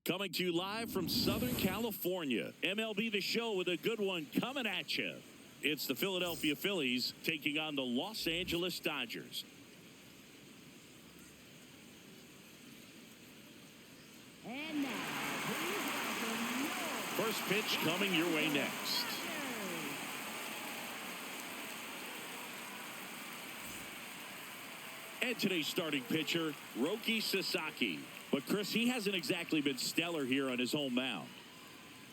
Coming to you live from Southern California. MLB The Show with a good one coming at you. It's the Philadelphia Phillies taking on the Los Angeles Dodgers. And now, please welcome your first pitch coming your way next. And today's starting pitcher, Roki Sasaki. But, Chris, he hasn't exactly been stellar here on his home mound.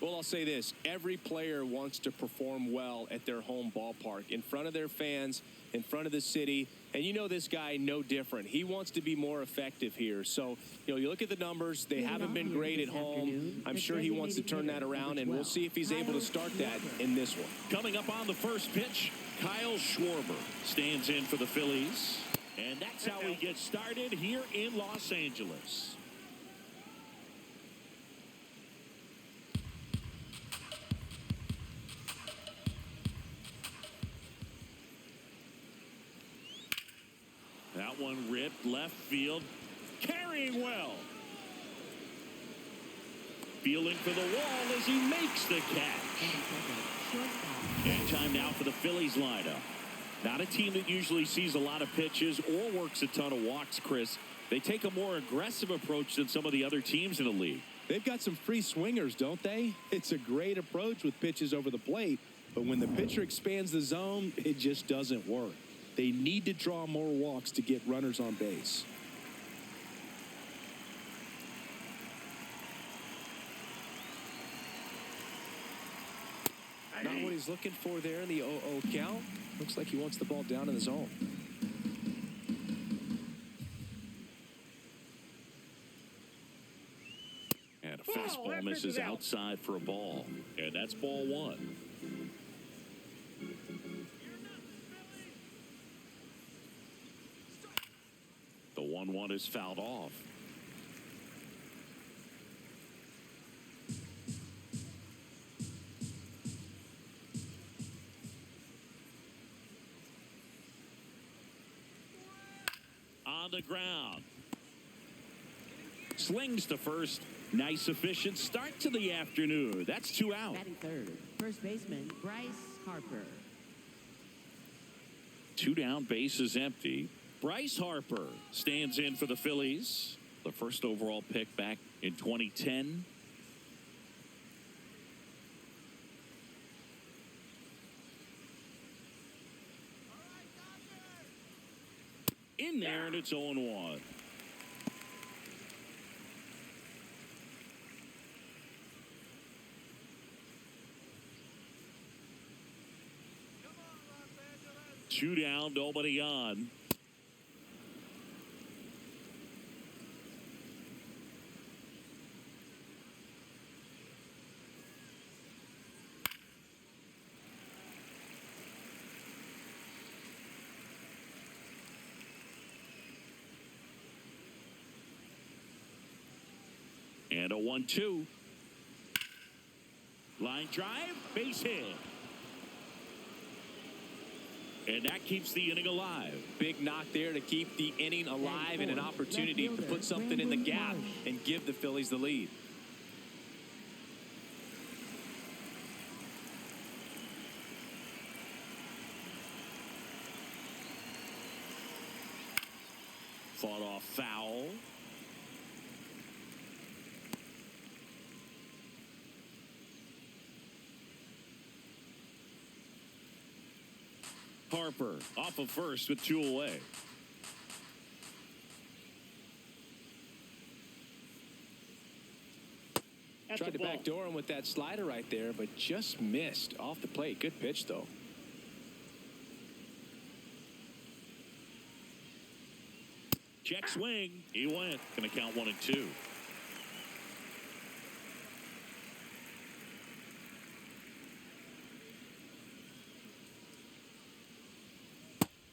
Well, I'll say this. Every player wants to perform well at their home ballpark, in front of their fans, in front of the city. And you know this guy no different. He wants to be more effective here. So, you look at the numbers. They haven't been great at home. I'm sure he wants to turn that around, and we'll see if he's able to start that in this one. Coming up on the first pitch, Kyle Schwarber stands in for the Phillies. And that's how we get started here in Los Angeles. That one ripped left field. Carrying well. Fielding for the wall as he makes the catch. And time now for the Phillies lineup. Not a team that usually sees a lot of pitches or works a ton of walks, Chris. They take a more aggressive approach than some of the other teams in the league. They've got some free swingers, don't they? It's a great approach with pitches over the plate, but when the pitcher expands the zone, it just doesn't work. They need to draw more walks to get runners on base. Not what he's looking for there in the 0-0 count. Looks like he wants the ball down in the zone. And a fastball misses outside for a ball. And that's ball one. The 1-1 is fouled off. On the ground. Slings to first. Nice, efficient start to the afternoon. That's 2 out. batting third, first baseman Bryce Harper. 2 down, bases empty. Bryce Harper stands in for the Phillies. The first overall pick back in 2010. In there, and it's 0-1. Two down, nobody on. And a 1-2. Line drive, base hit. And that keeps the inning alive. Big knock there to keep the inning alive and an opportunity to put something in the gap and give the Phillies the lead. Fought off foul. Harper off of first with 2 away. Tried to backdoor him with that slider right there, but just missed off the plate. Good pitch, though. Check swing. He went. Going to count 1-2.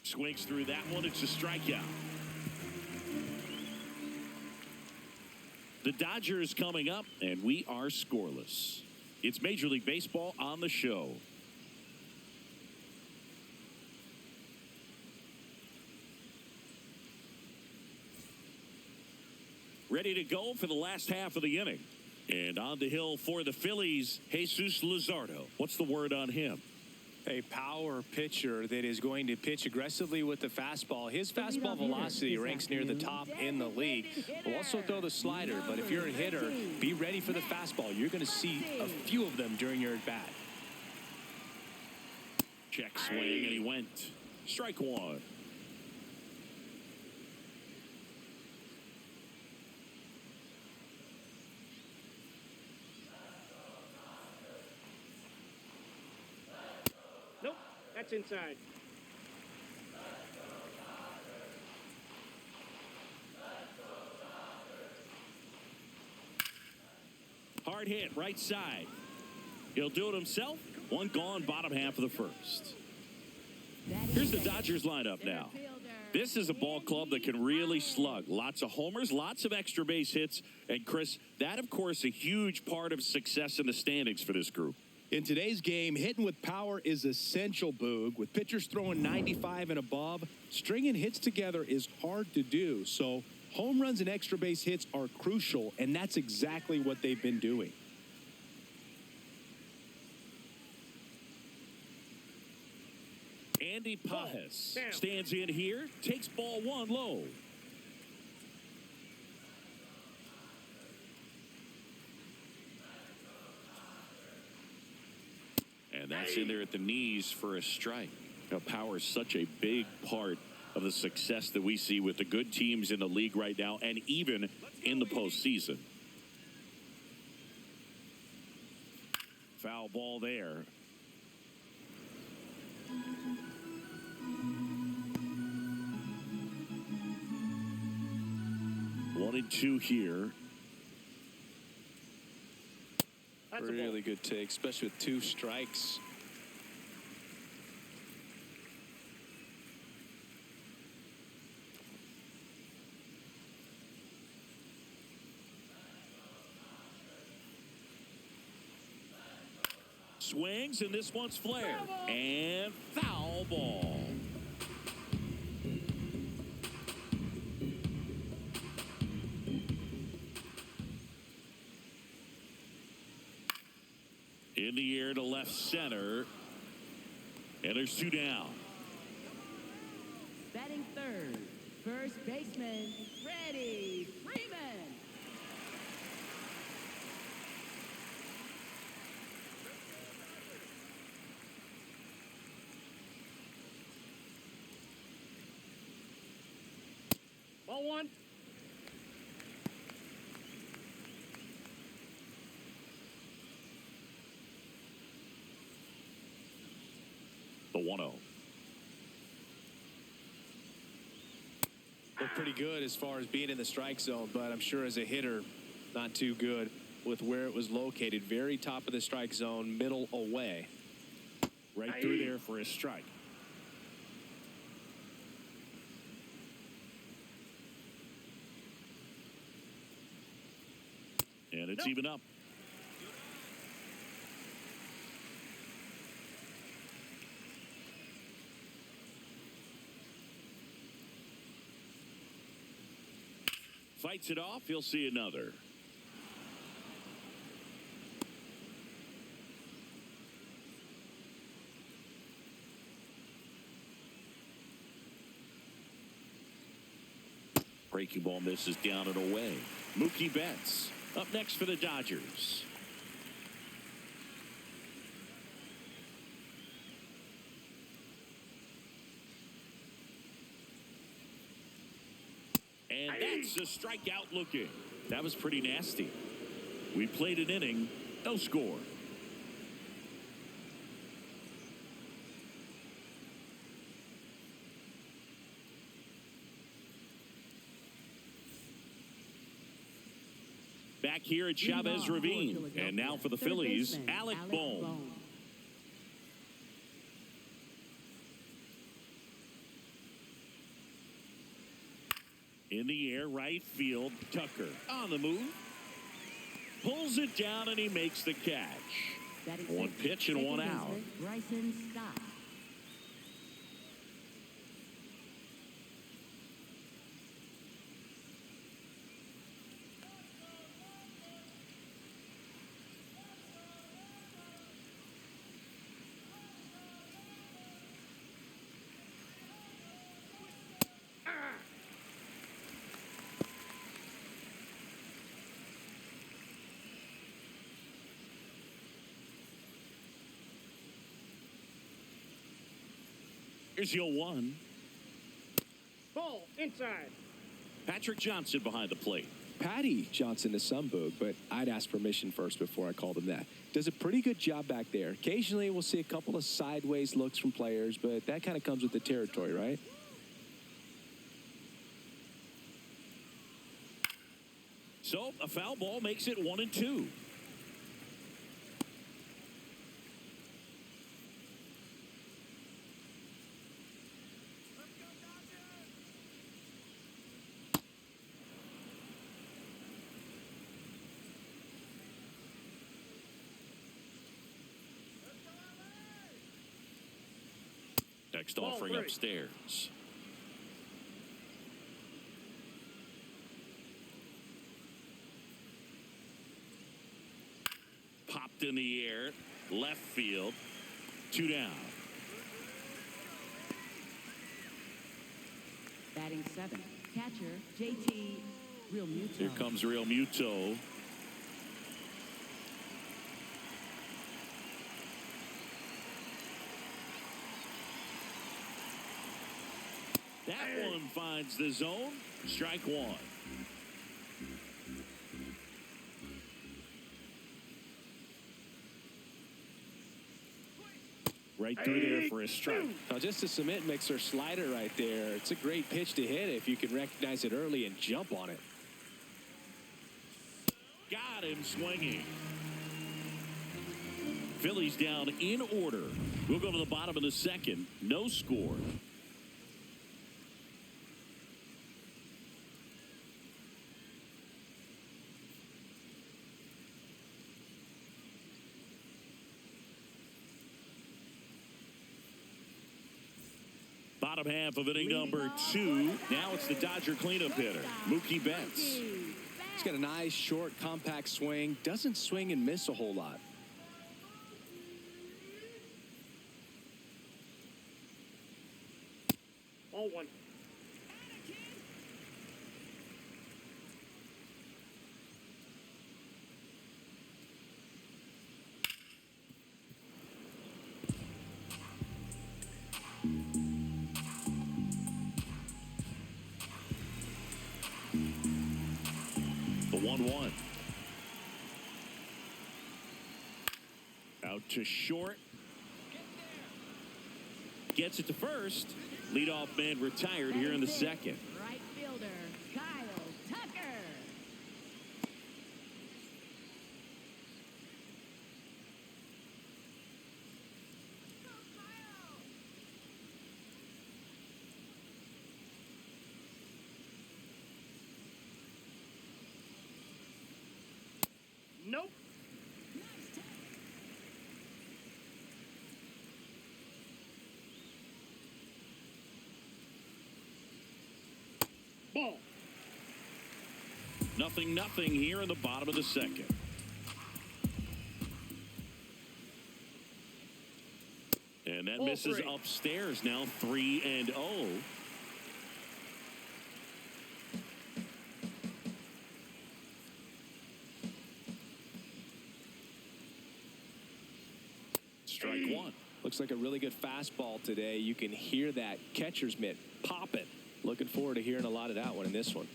Swings through that one. It's a strikeout. The Dodgers coming up, and we are scoreless. It's Major League Baseball on the show. Ready to go for the last half of the inning. And on the hill for the Phillies, Jesus Luzardo. What's the word on him? A power pitcher that is going to pitch aggressively with the fastball. His fastball velocity ranks near the top in the league. Will also throw the slider, but if you're a hitter, be ready for the fastball. You're going to see a few of them during your at-bat. Check swing, and he went. Strike one. Nope, that's inside. Hard hit, right side. He'll do it himself. One gone, bottom half of the first. Here's the Dodgers lineup now. This is a ball club that can really slug. Lots of homers, lots of extra base hits. And, Chris, that, of course, a huge part of success in the standings for this group. In today's game, hitting with power is essential, Boog. With pitchers throwing 95 and above, stringing hits together is hard to do. So home runs and extra base hits are crucial, and that's exactly what they've been doing. Andy Pajes stands in here, takes ball one low. And that's in there at the knees for a strike. Now, power is such a big part of the success that we see with the good teams in the league right now and even in the postseason. Foul ball there. One and two here. That's Really good take, especially with two strikes. Swings, and this one's flared. And foul ball. In the air to left center. And there's two down. Batting third, first baseman, Freddie Freeman. Ball one. The 1-0. Looked pretty good as far as being in the strike zone, but I'm sure as a hitter, not too good with where it was located. Very top of the strike zone, middle away. Right through there for a strike. And it's even up. Fights it off. He'll see another. Breaking ball misses down and away. Mookie Betts up next for the Dodgers. And that's a strikeout looking. That was pretty nasty. We played an inning, no score. Back here at Chavez Ravine. And now for the Phillies, Alec Bohm. In the air, right field, Tucker on the move. Pulls it down and he makes the catch. One pitch and one out. Bryson Stott. Here's your 1. Ball inside. Patrick Johnson behind the plate. Patty Johnson to some boog, but I'd ask permission first before I called him that. Does a pretty good job back there. Occasionally we'll see a couple of sideways looks from players, but that kind of comes with the territory, right? So a foul ball makes it 1-2. Next offering upstairs. Popped in the air, left field, 2 down. Batting 7, catcher JT Real Muto. Here comes Real Muto. That one finds the zone. Strike 1. Right through there for a strike. Now just a cement mixer slider right there. It's a great pitch to hit if you can recognize it early and jump on it. Got him swinging. Phillies down in order. We'll go to the bottom of the second. No score. Bottom half of inning number 2. Now it's the Dodger cleanup hitter, Mookie Betts. He's got a nice, short, compact swing. Doesn't swing and miss a whole lot. Ball 1. The 1-1. Out to short. Gets it to first. Leadoff man retired here in the second. Right fielder Kyle Tucker. Nope. Ball. 0-0 here in the bottom of the second. And that misses upstairs now. 3-0. Strike 1. Looks like a really good fastball today. You can hear that catcher's mitt popping. Looking forward to hearing a lot of that one in this one.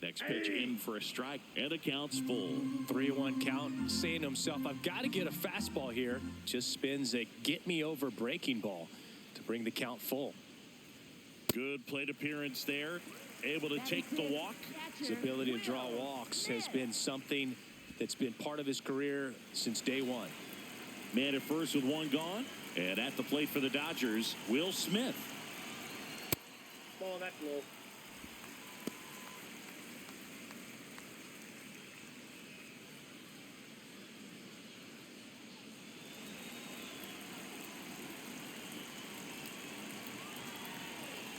Next pitch in for a strike, and the count's full. 3-1 count, saying to himself, I've got to get a fastball here. Just spins a get-me-over breaking ball to bring the count full. Good plate appearance there. Able to take the walk. His ability to draw walks has been something that's been part of his career since day one. Man at first with 1 gone. And at the plate for the Dodgers, Will Smith. Ball that low.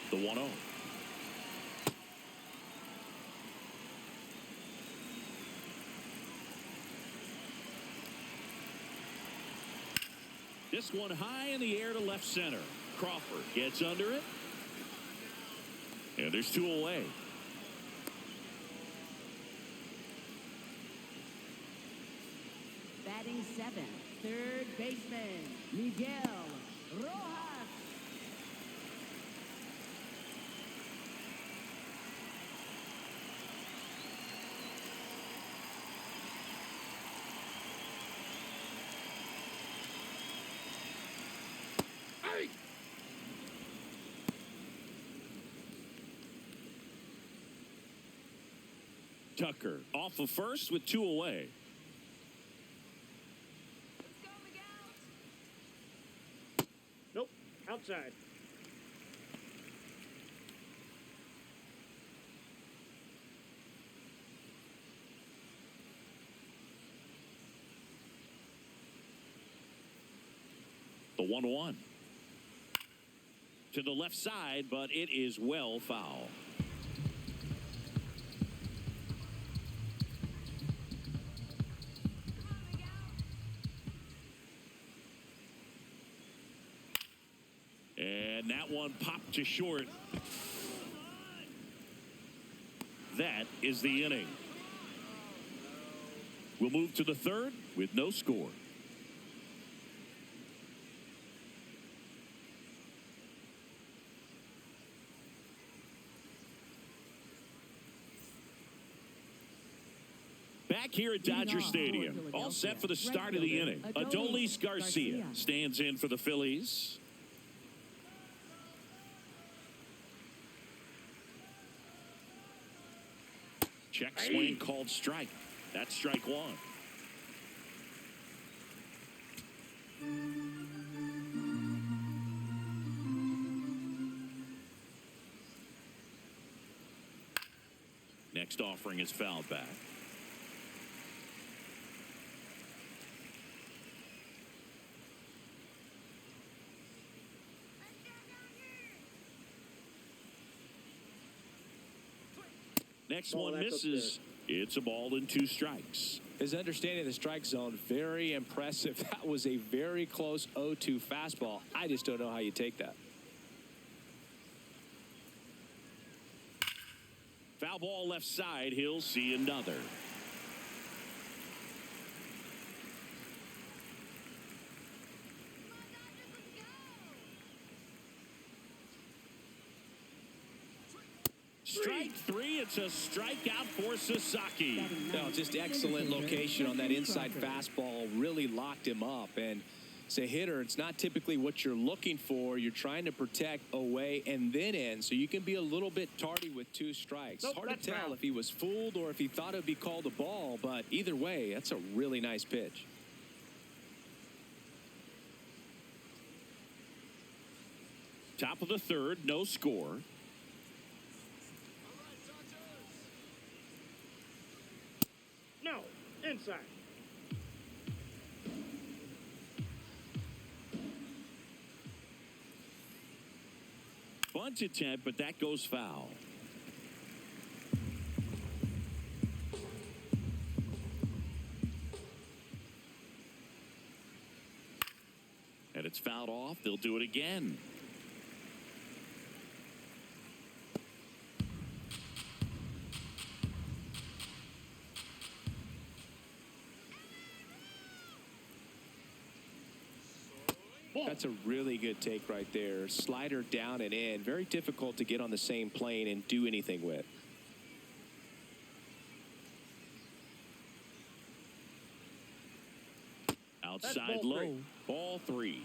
The 1-0. This one high in the air to left center. Crawford gets under it. And there's 2 away. Batting Batting seventh, third baseman, Miguel Rojas. Tucker off of first with 2 away. Nope. Outside. The 1-1 to the left side, but it is well foul. And that one popped to short. That is the inning. We'll move to the third with no score. Back here at Dodger Stadium, all set for the start of the inning. Adolis Garcia stands in for the Phillies. Check swing called strike. That's strike one. Next offering is fouled back. Next one misses. It's a ball and 2 strikes. His understanding of the strike zone, very impressive. That was a very close 0-2 fastball. I just don't know how you take that. Foul ball left side. He'll see another. Strike 3. It's a strikeout for Sasaki. No, just excellent location on that inside fastball. Really locked him up. And as a hitter, it's not typically what you're looking for. You're trying to protect away and then in, so you can be a little bit tardy with 2 strikes. Nope, hard to tell if he was fooled or if he thought it would be called a ball, but either way, that's a really nice pitch. Top of the third, no score. No. Inside. Bunt attempt, but that goes foul. And it's fouled off. They'll do it again. That's a really good take right there. Slider down and in. Very difficult to get on the same plane and do anything with. Outside low. Ball 3.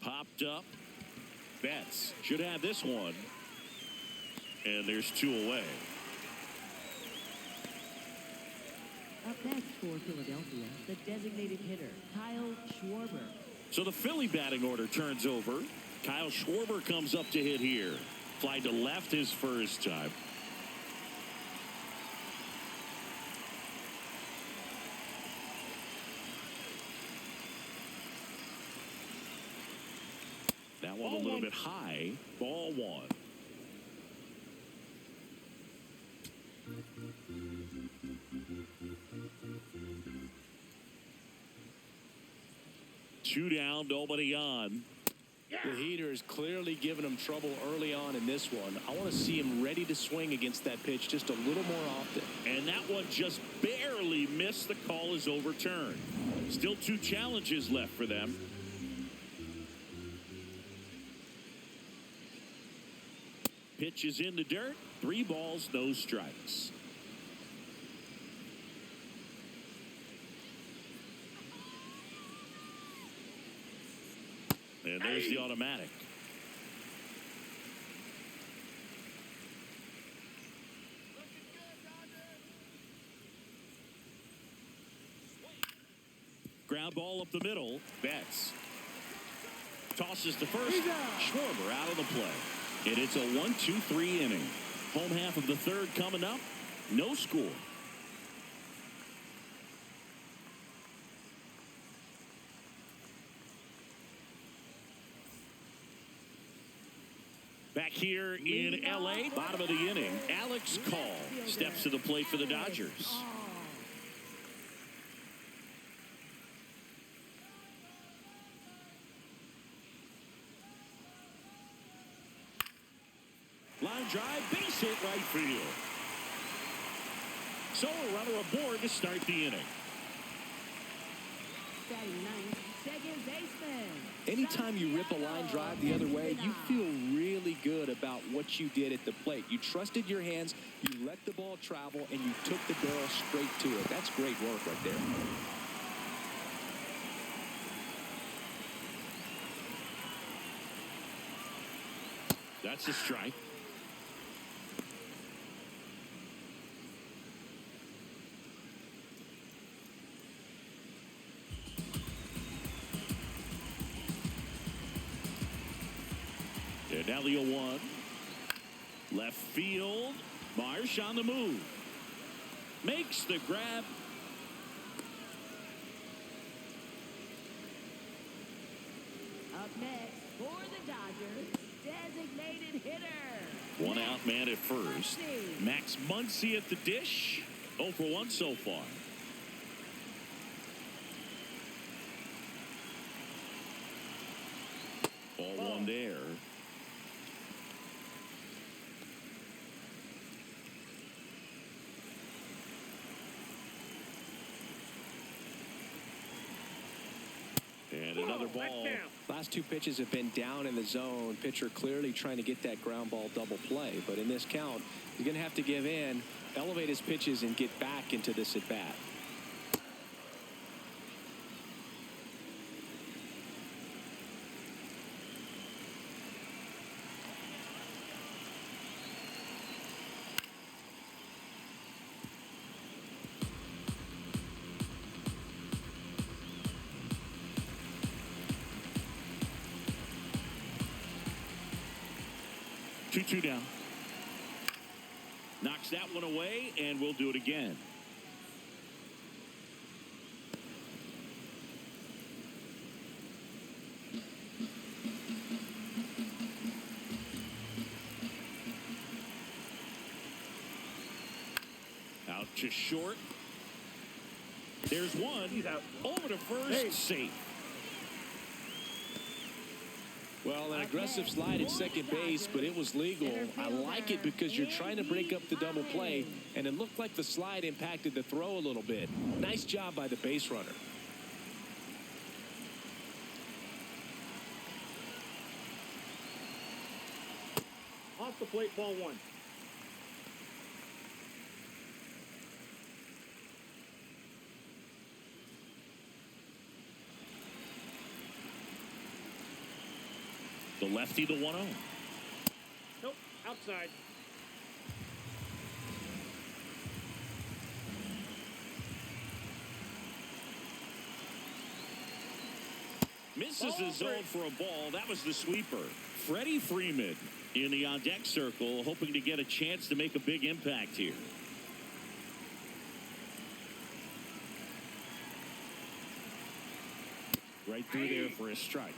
Popped up. Betts should have this one. And there's 2 away. Up next for Philadelphia, the designated hitter, Kyle Schwarber. So the Philly batting order turns over. Kyle Schwarber comes up to hit here. Fly to left his first time. That one a little bit high. Ball 1. Two down, nobody on. The heater is clearly giving him trouble early on in this one. I want to see him ready to swing against that pitch just a little more often. And that one just barely missed. The call is overturned. Still 2 challenges left for them. Pitch is in the dirt. 3 balls, no strikes. And there's the automatic. Ground ball up the middle. Betts tosses to first. Schwarber out of the play. And it's a 1-2-3 inning. Home half of the 3rd coming up. No score. Back here in L.A., bottom of the inning, Alex Call steps to the plate for the Dodgers. Line drive, base hit right field. So a runner aboard to start the inning. Batting ninth, second baseman. Anytime you rip a line drive the other way, you feel really good about what you did at the plate. You trusted your hands, you let the ball travel, and you took the barrel straight to it. That's great work right there. That's a strike. And now the 0-1. Left field. Marsh on the move. Makes the grab. Up next for the Dodgers, designated hitter. 1 out man at first. Max Muncy at the dish. 0 for 1 so far. Ball 1 there. And another ball. Last 2 pitches have been down in the zone. Pitcher clearly trying to get that ground ball double play. But in this count, he's going to have to give in, elevate his pitches, and get back into this at bat. Two down. Knocks that one away, and we'll do it again. Out to short. There's one. He's out. Over to first. Safe. Well, an aggressive slide at second base, but it was legal. I like it because you're trying to break up the double play, and it looked like the slide impacted the throw a little bit. Nice job by the base runner. Off the plate, ball 1. The lefty, the 1-0. Nope, outside. Misses the zone for a ball. That was the sweeper. Freddie Freeman in the on-deck circle, hoping to get a chance to make a big impact here. Right through there for a strike.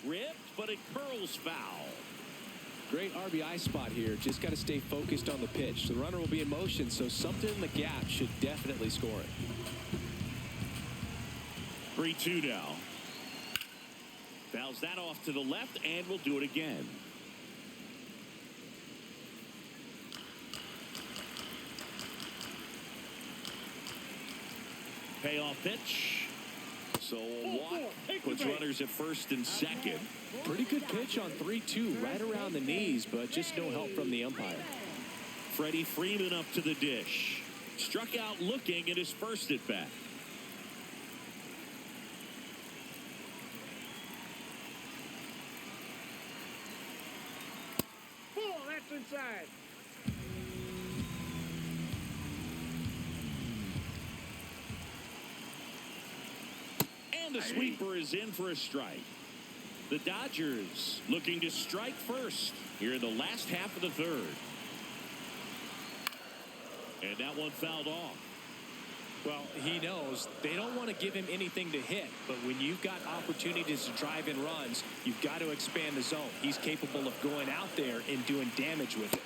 Ripped, but it curls foul. Great RBI spot here. Just got to stay focused on the pitch. The runner will be in motion, so something in the gap should definitely score it. 3-2 now. Fouls that off to the left, and we'll do it again. Payoff pitch. So a walk puts runners at first and second. Pretty good pitch on 3-2, right around the knees, but just no help from the umpire. Freddie Freeman up to the dish. Struck out looking at his first at bat. Oh, that's inside. And the sweeper is in for a strike. The Dodgers looking to strike first here in the last half of the third. And that one fouled off. Well, he knows they don't want to give him anything to hit, but when you've got opportunities to drive in runs, you've got to expand the zone. He's capable of going out there and doing damage with it.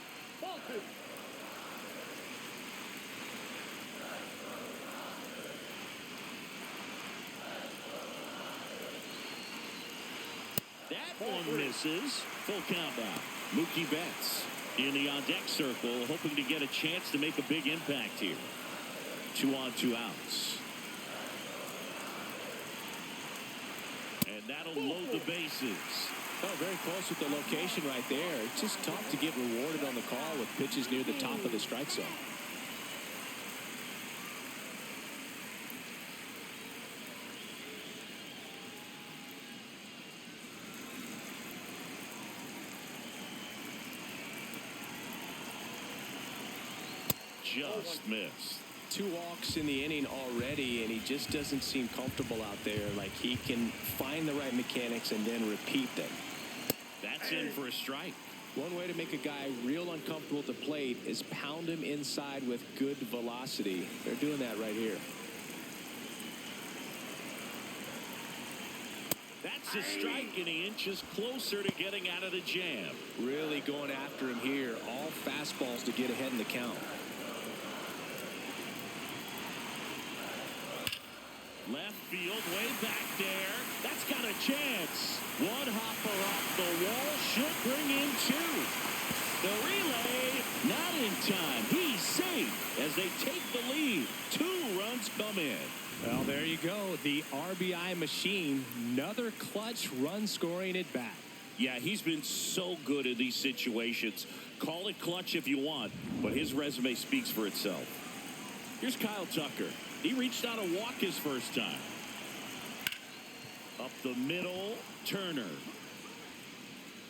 That one misses. Full count now. Mookie Betts in the on-deck circle, hoping to get a chance to make a big impact here. 2 on, 2 outs. And that'll load the bases. Oh, very close with the location right there. It's just tough to get rewarded on the call with pitches near the top of the strike zone. Just missed. 2 walks in the inning already, and he just doesn't seem comfortable out there. Like he can find the right mechanics and then repeat them. That's in for a strike. One way to make a guy real uncomfortable at the plate is pound him inside with good velocity. They're doing that right here. That's a strike, and he inches closer to getting out of the jam. Really going after him here. All fastballs to get ahead in the count. Left field, way back there. That's got a chance. One hopper off the wall should bring in 2. The relay, not in time. He's safe as they take the lead. 2 runs come in. Well, there you go. The RBI machine. Another clutch run scoring at bat. Yeah, he's been so good in these situations. Call it clutch if you want, but his resume speaks for itself. Here's Kyle Tucker. He reached out a walk his first time. Up the middle, Turner.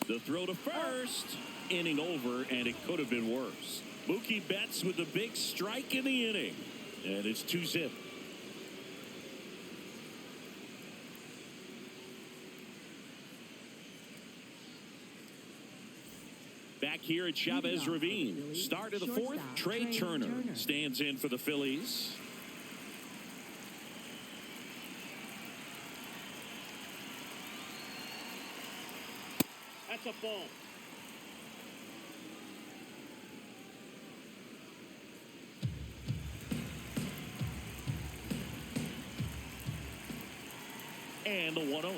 The throw to first. Inning over, and it could have been worse. Mookie Betts with the big strike in the inning. And it's 2-zip. Back here at Chavez Ravine. Start of the 4th, Trey Turner stands in for the Phillies. That's a ball. And the 1-0.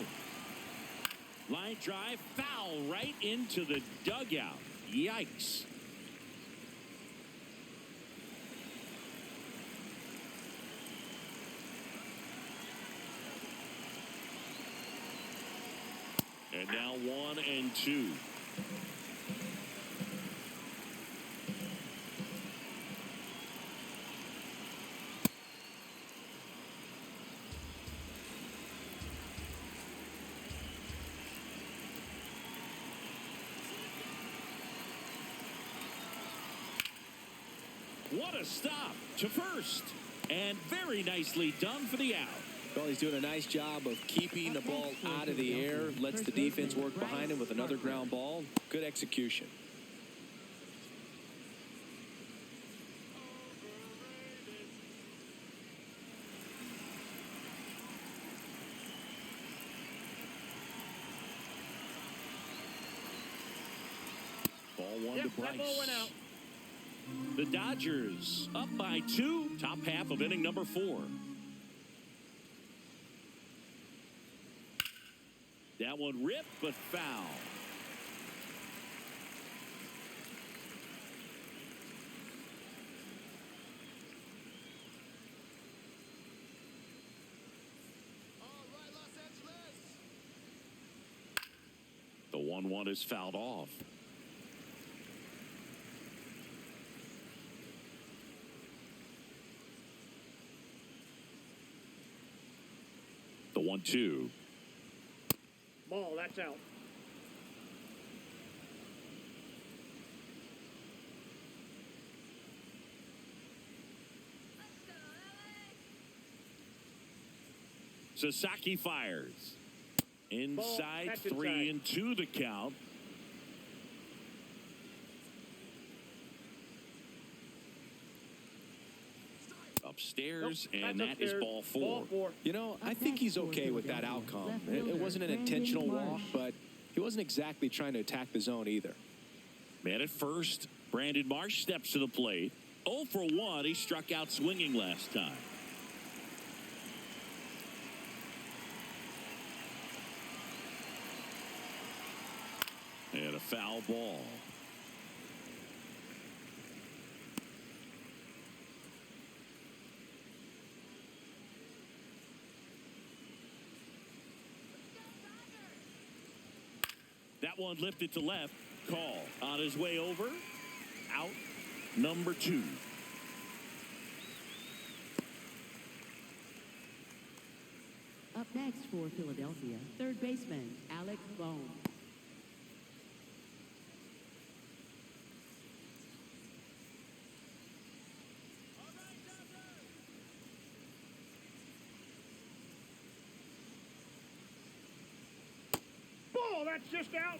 Line drive, foul right into the dugout. Yikes. And now 1-2. What a stop to first. And very nicely done for the out. Well, he's doing a nice job of keeping the ball out of the air. Lets the defense work behind him with another ground ball. Good execution. to Yep, that ball went Bryce. out. The Dodgers up by 2. Top half of inning number 4. That one ripped, but foul. The 1-1 is fouled off. The 1-2. Ball, that's out. Sasaki fires. Inside, that's 3-2 the count. Upstairs, Nope, and that's that is upstairs. ball 4. Ball 4. You know, I think he's okay with that outcome. It wasn't an intentional walk, but he wasn't exactly trying to attack the zone either. Man at first, Brandon Marsh steps to the plate. 0 for 1. He struck out swinging last time. And a foul ball. That one lifted to left. Call on his way over. Out number 2. Up next for Philadelphia, third baseman Alec Bohm. Ball, that's just out.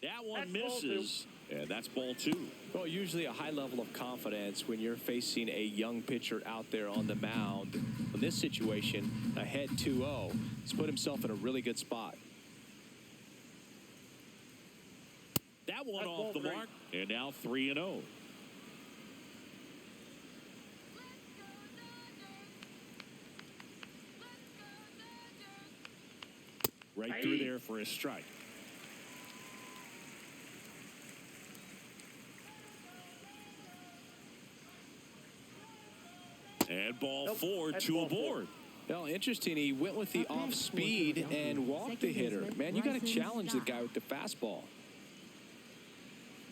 That one That's ball misses. And that's ball 2. Well, usually a high level of confidence when you're facing a young pitcher out there on the mound. In this situation, ahead 2-0, he's put himself in a really good spot. That one That's off ball the 3. mark. And now 3-0. Right through there for a strike. And ball Nope, 4, that's 2 ball aboard. Well, interesting. He went with the Up next off for speed Philadelphia, and walked the second hitter. baseman Man, you got to Bryson challenge the Stott. guy with the fastball.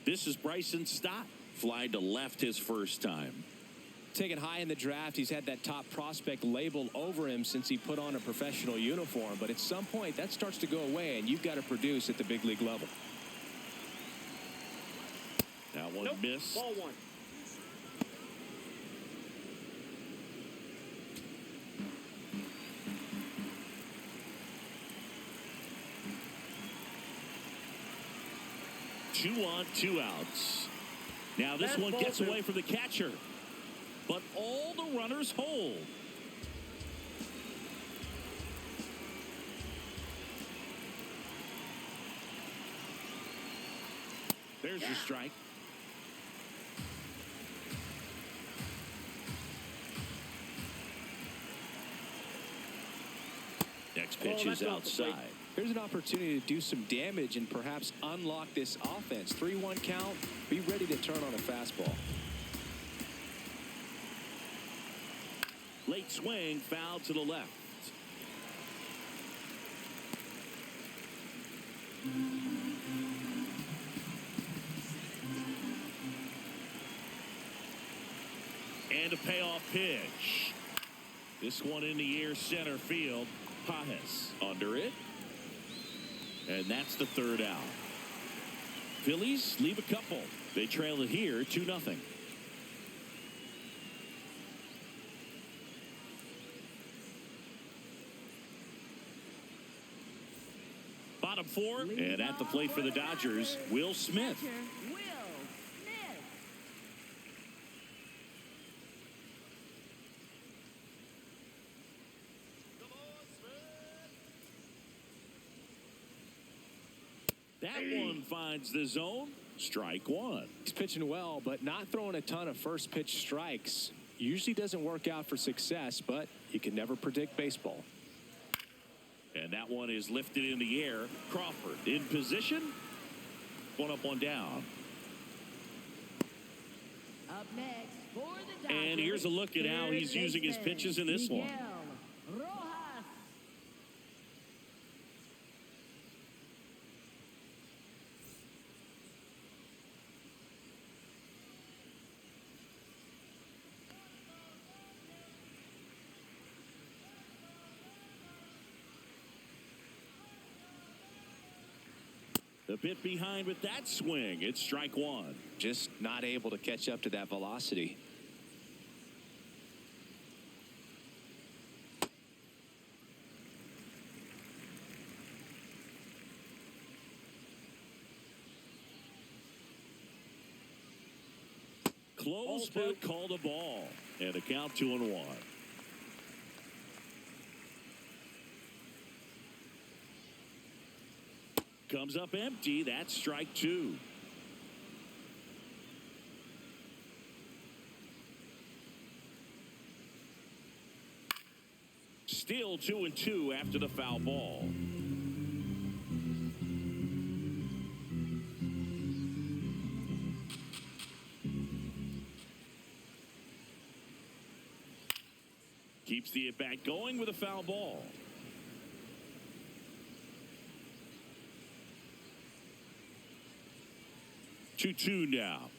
This is Bryson Stott. Flied to left his first time. Taken high in the draft, he's had that top prospect label over him since he put on a professional uniform. But at some point, that starts to go away, and you've got to produce at the big league level. That one Nope, missed. ball 1. Two on, 2 outs. Now this That's one ball gets 2. away from the catcher. But all the runners hold. There's your strike. Next pitch that's is off the plate. outside. Here's an opportunity to do some damage and perhaps unlock this offense. 3-1 count. Be ready to turn on a fastball. Late swing, foul to the left. And a payoff pitch. This one in the air, center field. Pajes under it. And that's the third out. Phillies leave a couple. They trail it here 2-0. Bottom 4, and at the plate for the Dodgers, Will Smith. Catcher, Will Smith. That one finds the zone. Strike one. He's pitching well, but not throwing a ton of first pitch strikes. Usually doesn't work out for success, but you can never predict baseball. And that one is lifted in the air. Crawford in position. One up, one down. Up next for the Dodgers. And here's a look at how he's using his pitches in this one. Rojas. A bit behind with that swing. It's strike one. Just not able to catch up to that velocity. Close, but called a ball. And a count 2-1. Comes up empty. That's strike two. Still 2-2 after the foul ball. Keeps the at-bat going with a foul ball. 2-2 now.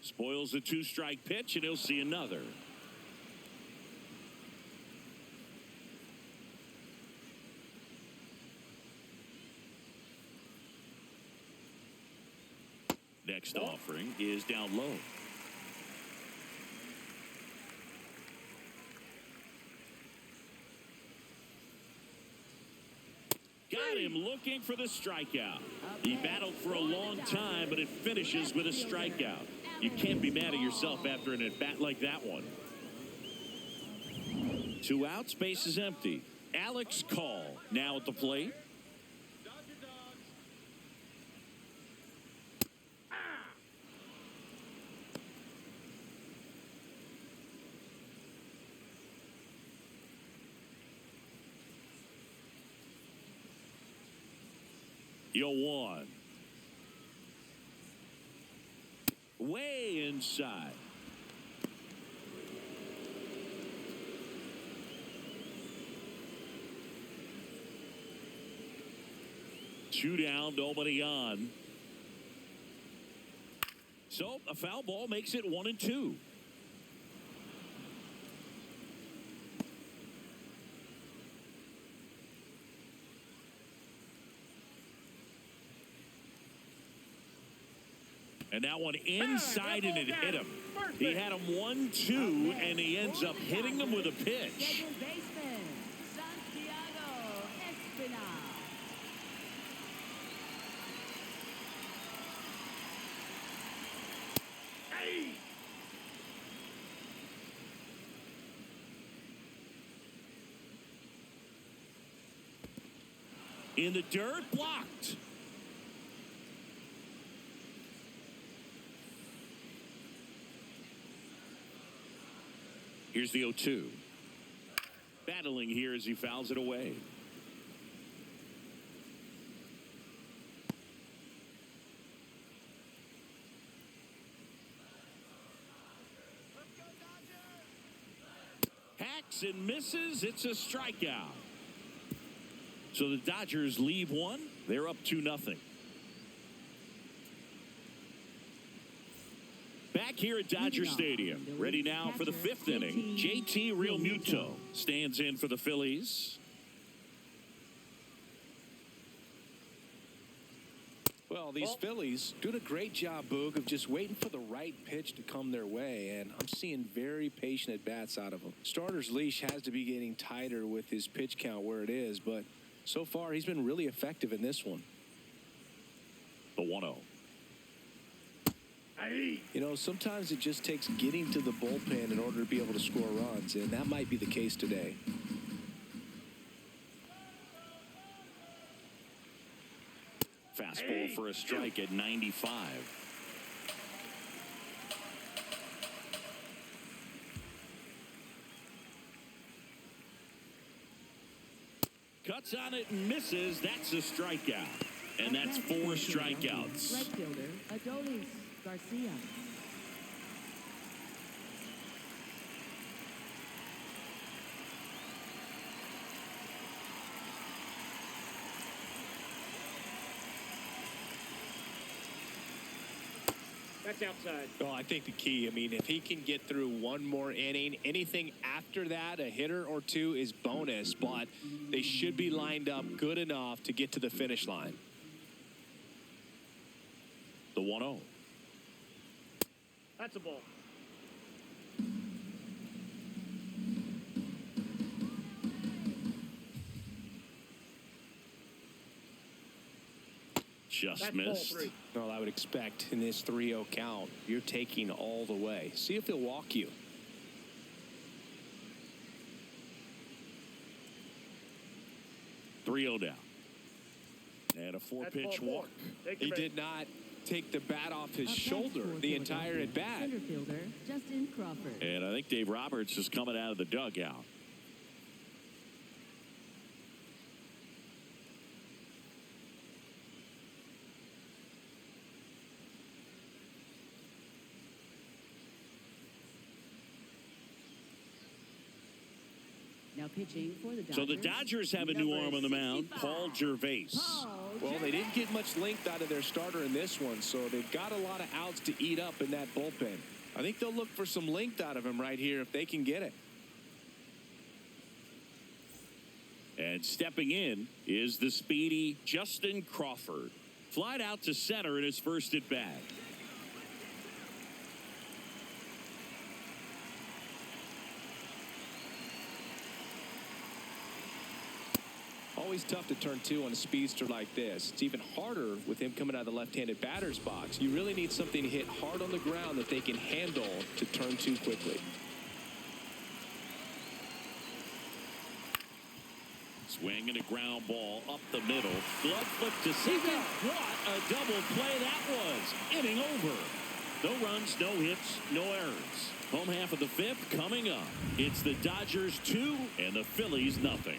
Spoils the two-strike pitch, and he'll see another. Next offering is down low. Got him looking for the strikeout. He battled for a long time, but it finishes with a strikeout. You can't be mad at yourself after an at-bat like that one. 2 outs, base is empty. Alex Call now at the plate. Yo, one. Way inside. Two down, nobody on. So a foul ball makes it 1-2. And that one inside, and it hit him. He had him 1-2, and he ends up hitting him with a pitch. In the dirt, blocked. Here's the 0-2. Battling here as he fouls it away. Hacks and misses. It's a strikeout. So the Dodgers leave one. They're up 2-0. Back here at Dodger Stadium. Ready now for the 5th inning. JT Realmuto stands in for the Phillies. Well, these Phillies doing a great job, Boog, of just waiting for the right pitch to come their way, and I'm seeing very patient at-bats out of them. Starter's leash has to be getting tighter with his pitch count where it is, but so far he's been really effective in this one. The 1-0. You know, sometimes it just takes getting to the bullpen in order to be able to score runs, and that might be the case today. Fastball for a strike at 95. Cuts on it and misses. That's a strikeout. And that's 4 strikeouts. Right fielder, Adolis Garcia. That's outside. Well, I think the key, I mean, if he can get through one more inning, anything after that, a hitter or two is bonus, but they should be lined up good enough to get to the finish line. The 1-0. That's a ball. Just That's missed. ball 3. Well, I would expect in this 3-0 count, you're taking all the way. See if he'll walk you. Three-0 down. And a 4-pitch walk. He did not take the bat off his shoulder the entire at bat. Center fielder, Justin Crawford. And I think Dave Roberts is coming out of the dugout. Now pitching for the Dodgers. So the Dodgers have a new arm on the mound, Paul Gervais. Well, they didn't get much length out of their starter in this one, so they've got a lot of outs to eat up in that bullpen. I think they'll look for some length out of him right here if they can get it. And stepping in is the speedy Justin Crawford. Flied out to center in his first at bat. Always tough to turn 2 on a speedster like this. It's even harder with him coming out of the left-handed batter's box. You really need something to hit hard on the ground that they can handle to turn 2 quickly. Swing and a ground ball up the middle. Glove flip to second. What a double play that was. Inning over. No runs, no hits, no errors. Home half of the 5th coming up. It's the Dodgers 2 and the Phillies nothing.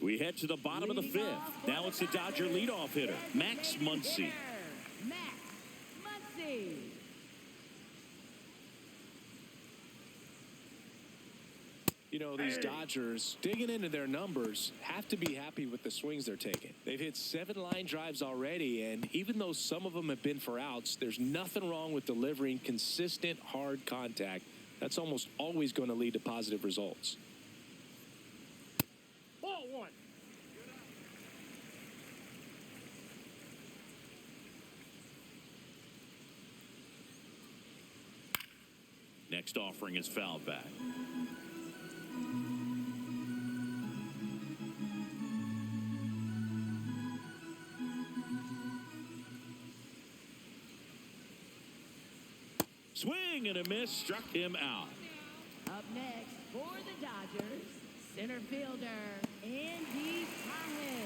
We head to the bottom of the 5th. Now it's the Dodger leadoff hitter, Max Muncy. Max Muncy. You know, these Dodgers, digging into their numbers, have to be happy with the swings they're taking. They've hit 7 line drives already, and even though some of them have been for outs, there's nothing wrong with delivering consistent, hard contact. That's almost always going to lead to positive results. Ball 1. Next offering is fouled back. Swing and a miss, struck him out. Up next for the Dodgers, center fielder Andy Collins.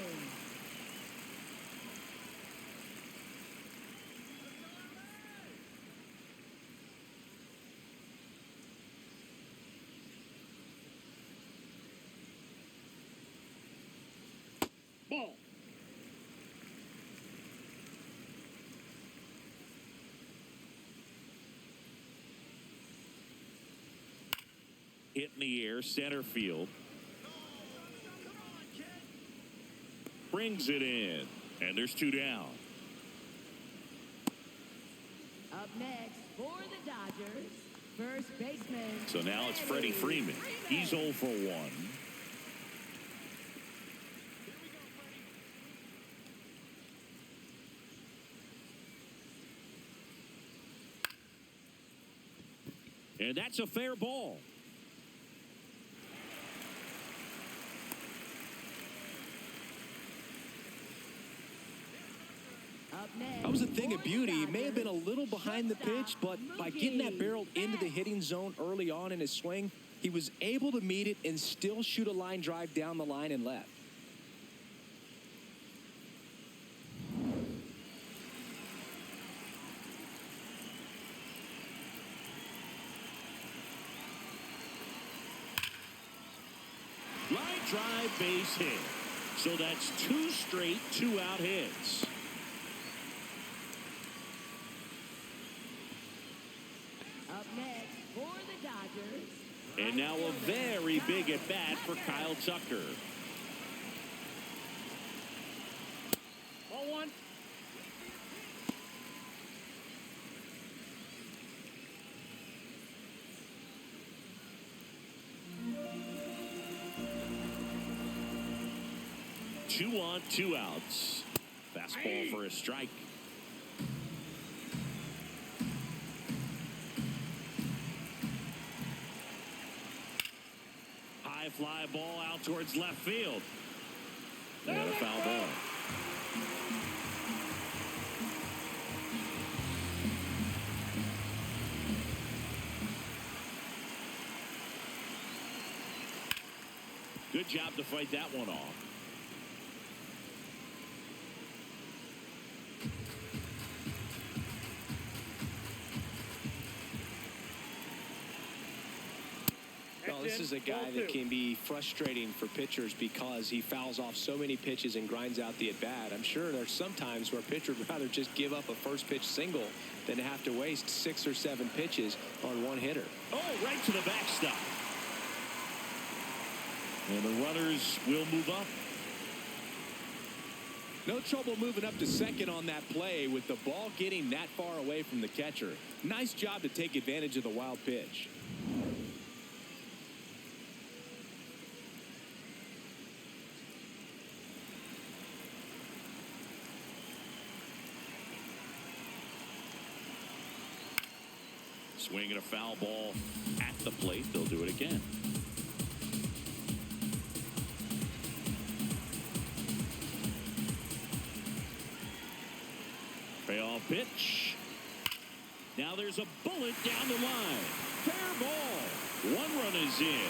Ball. Hit in the air, center field. Brings it in, and there's 2 down. Up next for the Dodgers, first baseman. So now it's Freddie Freeman. He's 0 for 1. And that's a fair ball. Up That was a thing of beauty. He may have been a little behind the pitch, but by getting that barrel into the hitting zone early on in his swing, he was able to meet it and still shoot a line drive down the line and left. Line drive base hit. So that's 2 straight 2-out hits. Up next for the Dodgers. And now a very big at bat for Kyle Tucker. Ball 1. Two on, 2 outs. Fastball for a strike. High fly ball out towards left field. And a foul ball. Good job to fight that one off. Well, this is a guy that can be frustrating for pitchers because he fouls off so many pitches and grinds out the at-bat. I'm sure there's some times where a pitcher would rather just give up a first pitch single than to have to waste 6 or 7 pitches on one hitter. Oh, right to the backstop. And the runners will move up. No trouble moving up to second on that play with the ball getting that far away from the catcher. Nice job to take advantage of the wild pitch. Swinging a foul ball at the plate. They'll do it again. Payoff pitch. Now there's a bullet down the line. Fair ball. 1 run is in.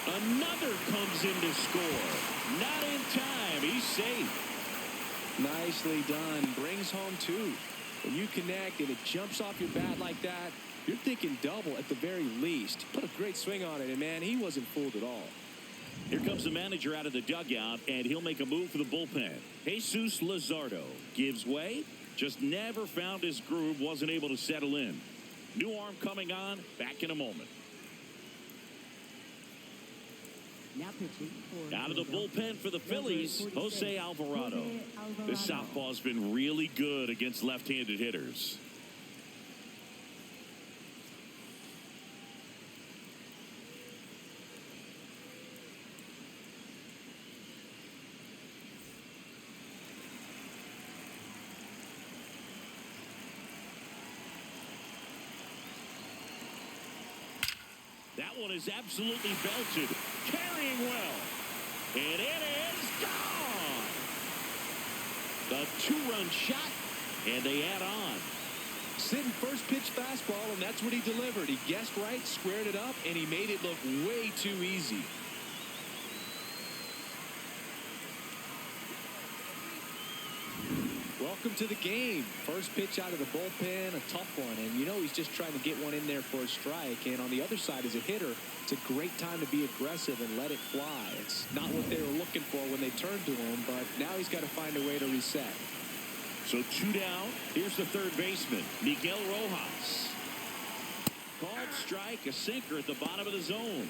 Another comes in to score. Not in time. He's safe. Nicely done. Brings home 2. When you connect and it jumps off your bat like that, you're thinking double at the very least. Put a great swing on it, and man, he wasn't fooled at all. Here comes the manager out of the dugout, and he'll make a move for the bullpen. Jesus Luzardo gives way. Just never found his groove, wasn't able to settle in. New arm coming on, back in a moment. Now pitching for Out of the bullpen for the Phillies, Jose Alvarado. This southpaw's been really good against left-handed hitters. That one is absolutely belted. Carrying well. And it is gone. The 2-run shot, and they add on. Sitting first pitch fastball, and that's what he delivered. He guessed right, squared it up, and he made it look way too easy. Welcome to the game. First pitch out of the bullpen, a tough one. And you know he's just trying to get one in there for a strike. And on the other side, as a hitter, it's a great time to be aggressive and let it fly. It's not what they were looking for when they turned to him, but now he's got to find a way to reset. So 2 down. Here's the third baseman, Miguel Rojas. Called strike, a sinker at the bottom of the zone.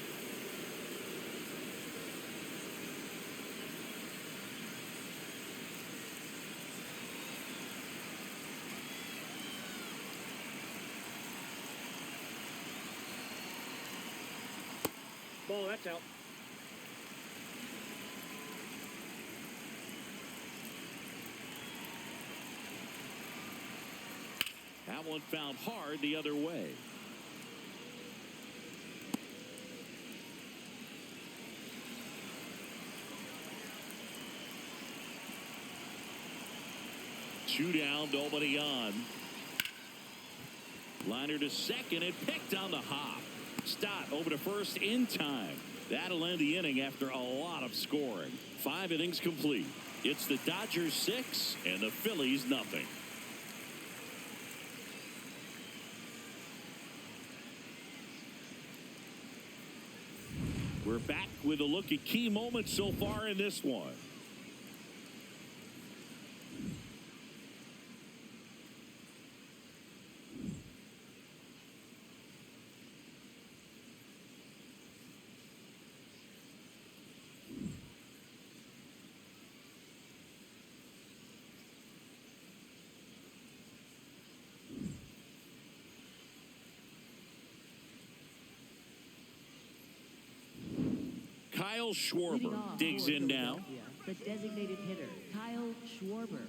Ball, that's out. That one found hard the other way. 2 down, nobody on. Liner to second and picked on the hop. Stott over to first in time. That'll end the inning after a lot of scoring. 5 innings complete. It's the Dodgers 6 and the Phillies nothing. We're back with a look at key moments so far in this one. Kyle Schwarber digs in now. The designated hitter, Kyle Schwarber.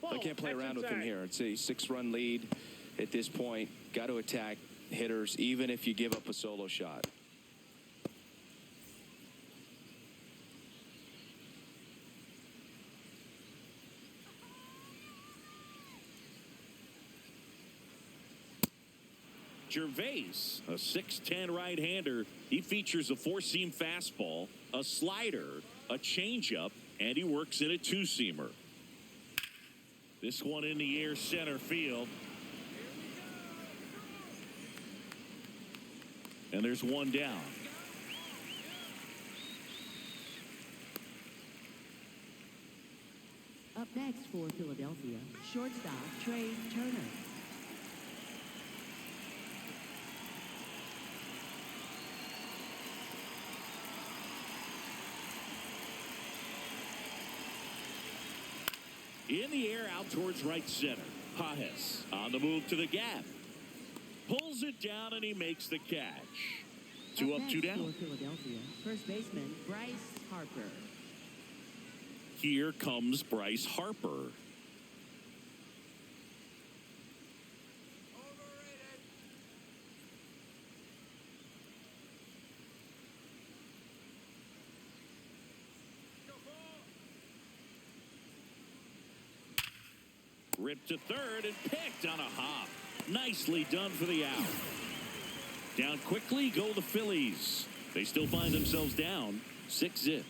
I can't play around with him here. It's a 6-run lead at this point. Got to attack hitters, even if you give up a solo shot. Gervais, a 6'10" right-hander. He features a 4-seam fastball, a slider, a changeup, and he works in a 2-seamer. This one in the air center field. And there's 1 down. Up next for Philadelphia, shortstop Trey Turner. In the air out towards right center. Pajes on the move to the gap. Pulls it down and he makes the catch. 2 up, 2 down. For Philadelphia, first baseman Bryce Harper. Here comes Bryce Harper. Ripped to third and picked on a hop. Nicely done for the out. Down quickly go the Phillies. They still find themselves down 6-0.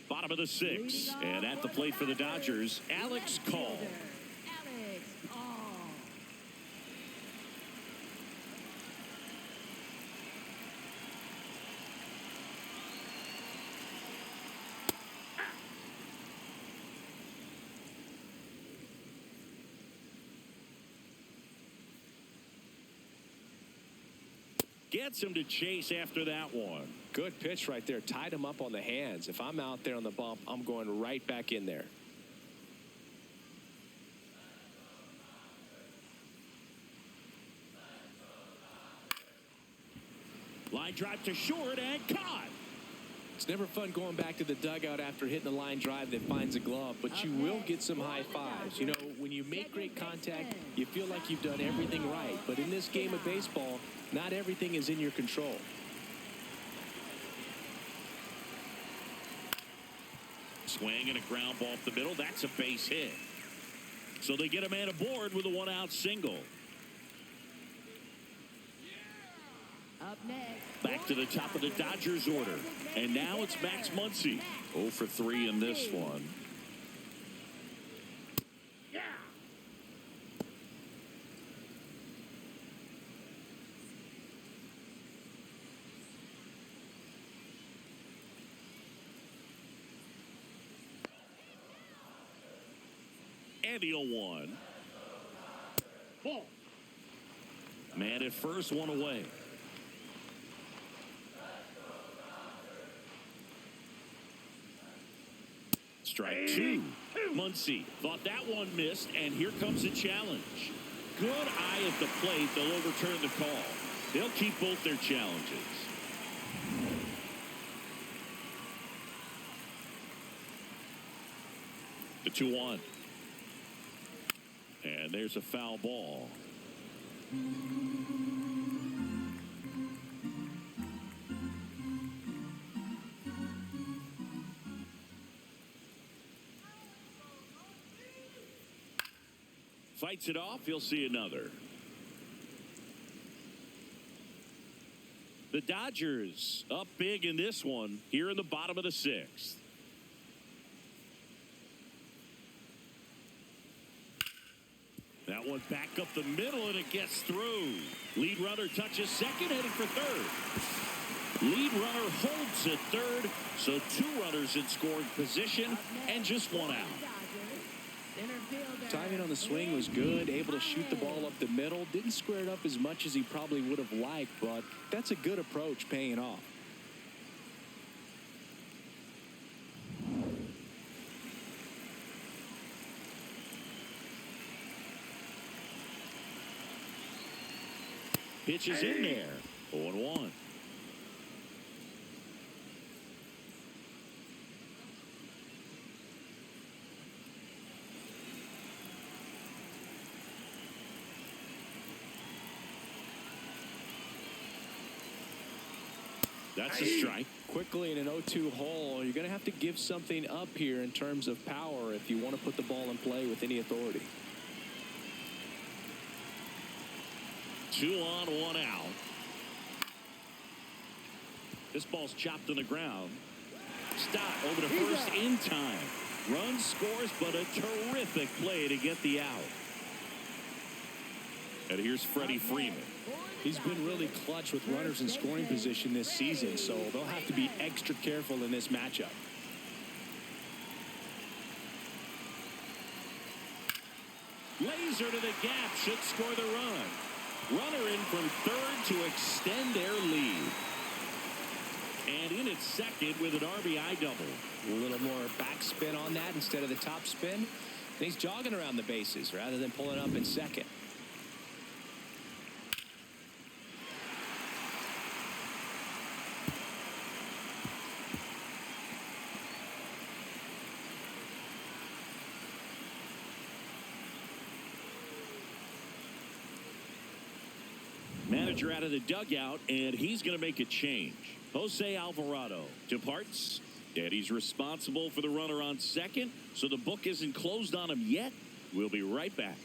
Bottom of the 6th, and at the plate for the Dodgers, Alex Call. Gets him to chase after that one. Good pitch right there. Tied him up on the hands. If I'm out there on the bump, I'm going right back in there. Line drive to short and caught. It's never fun going back to the dugout after hitting a line drive that finds a glove, but you will get some high fives. You know, when you make great contact, you feel like you've done everything right. But in this game of baseball, not everything is in your control. Swing and a ground ball up the middle. That's a base hit. So they get a man aboard with a 1-out single. Up next. Back to the top of the Dodgers order. And now it's Max Muncy. 0 for 3 in this one. Yeah. And the 0-1. Ball. Man at first, 1 away. Strike 2. Muncy thought that one missed, and here comes a challenge. good eye at the plate, they'll overturn the call. They'll keep both their challenges. The 2-1. And there's a foul ball. Fights it off. He'll see another. The Dodgers up big in this one here in the bottom of the 6th. That one back up the middle, and it gets through. Lead runner touches second, heading for third. Lead runner holds at third, so 2 runners in scoring position and just 1 out. Timing on the swing was good, able to shoot the ball up the middle. Didn't square it up as much as he probably would have liked, but that's a good approach, paying off. Pitch is in there. 0-1. That's a strike. Quickly in an 0-2 hole, you're going to have to give something up here in terms of power if you want to put the ball in play with any authority. 2 on, 1 out. This ball's chopped on the ground. Stott over to first in time. Run scores, but a terrific play to get the out. And here's Freddie Freeman. He's been really clutch with runners in scoring position this season, so they'll have to be extra careful in this matchup. Laser to the gap, should score the run. Runner in from third to extend their lead. And in at second with an RBI double. A little more backspin on that instead of the top spin. And he's jogging around the bases rather than pulling up in second. Manager out of the dugout, and he's going to make a change. Jose Alvarado departs, and he's responsible for the runner on second, so the book isn't closed on him yet. We'll be right back.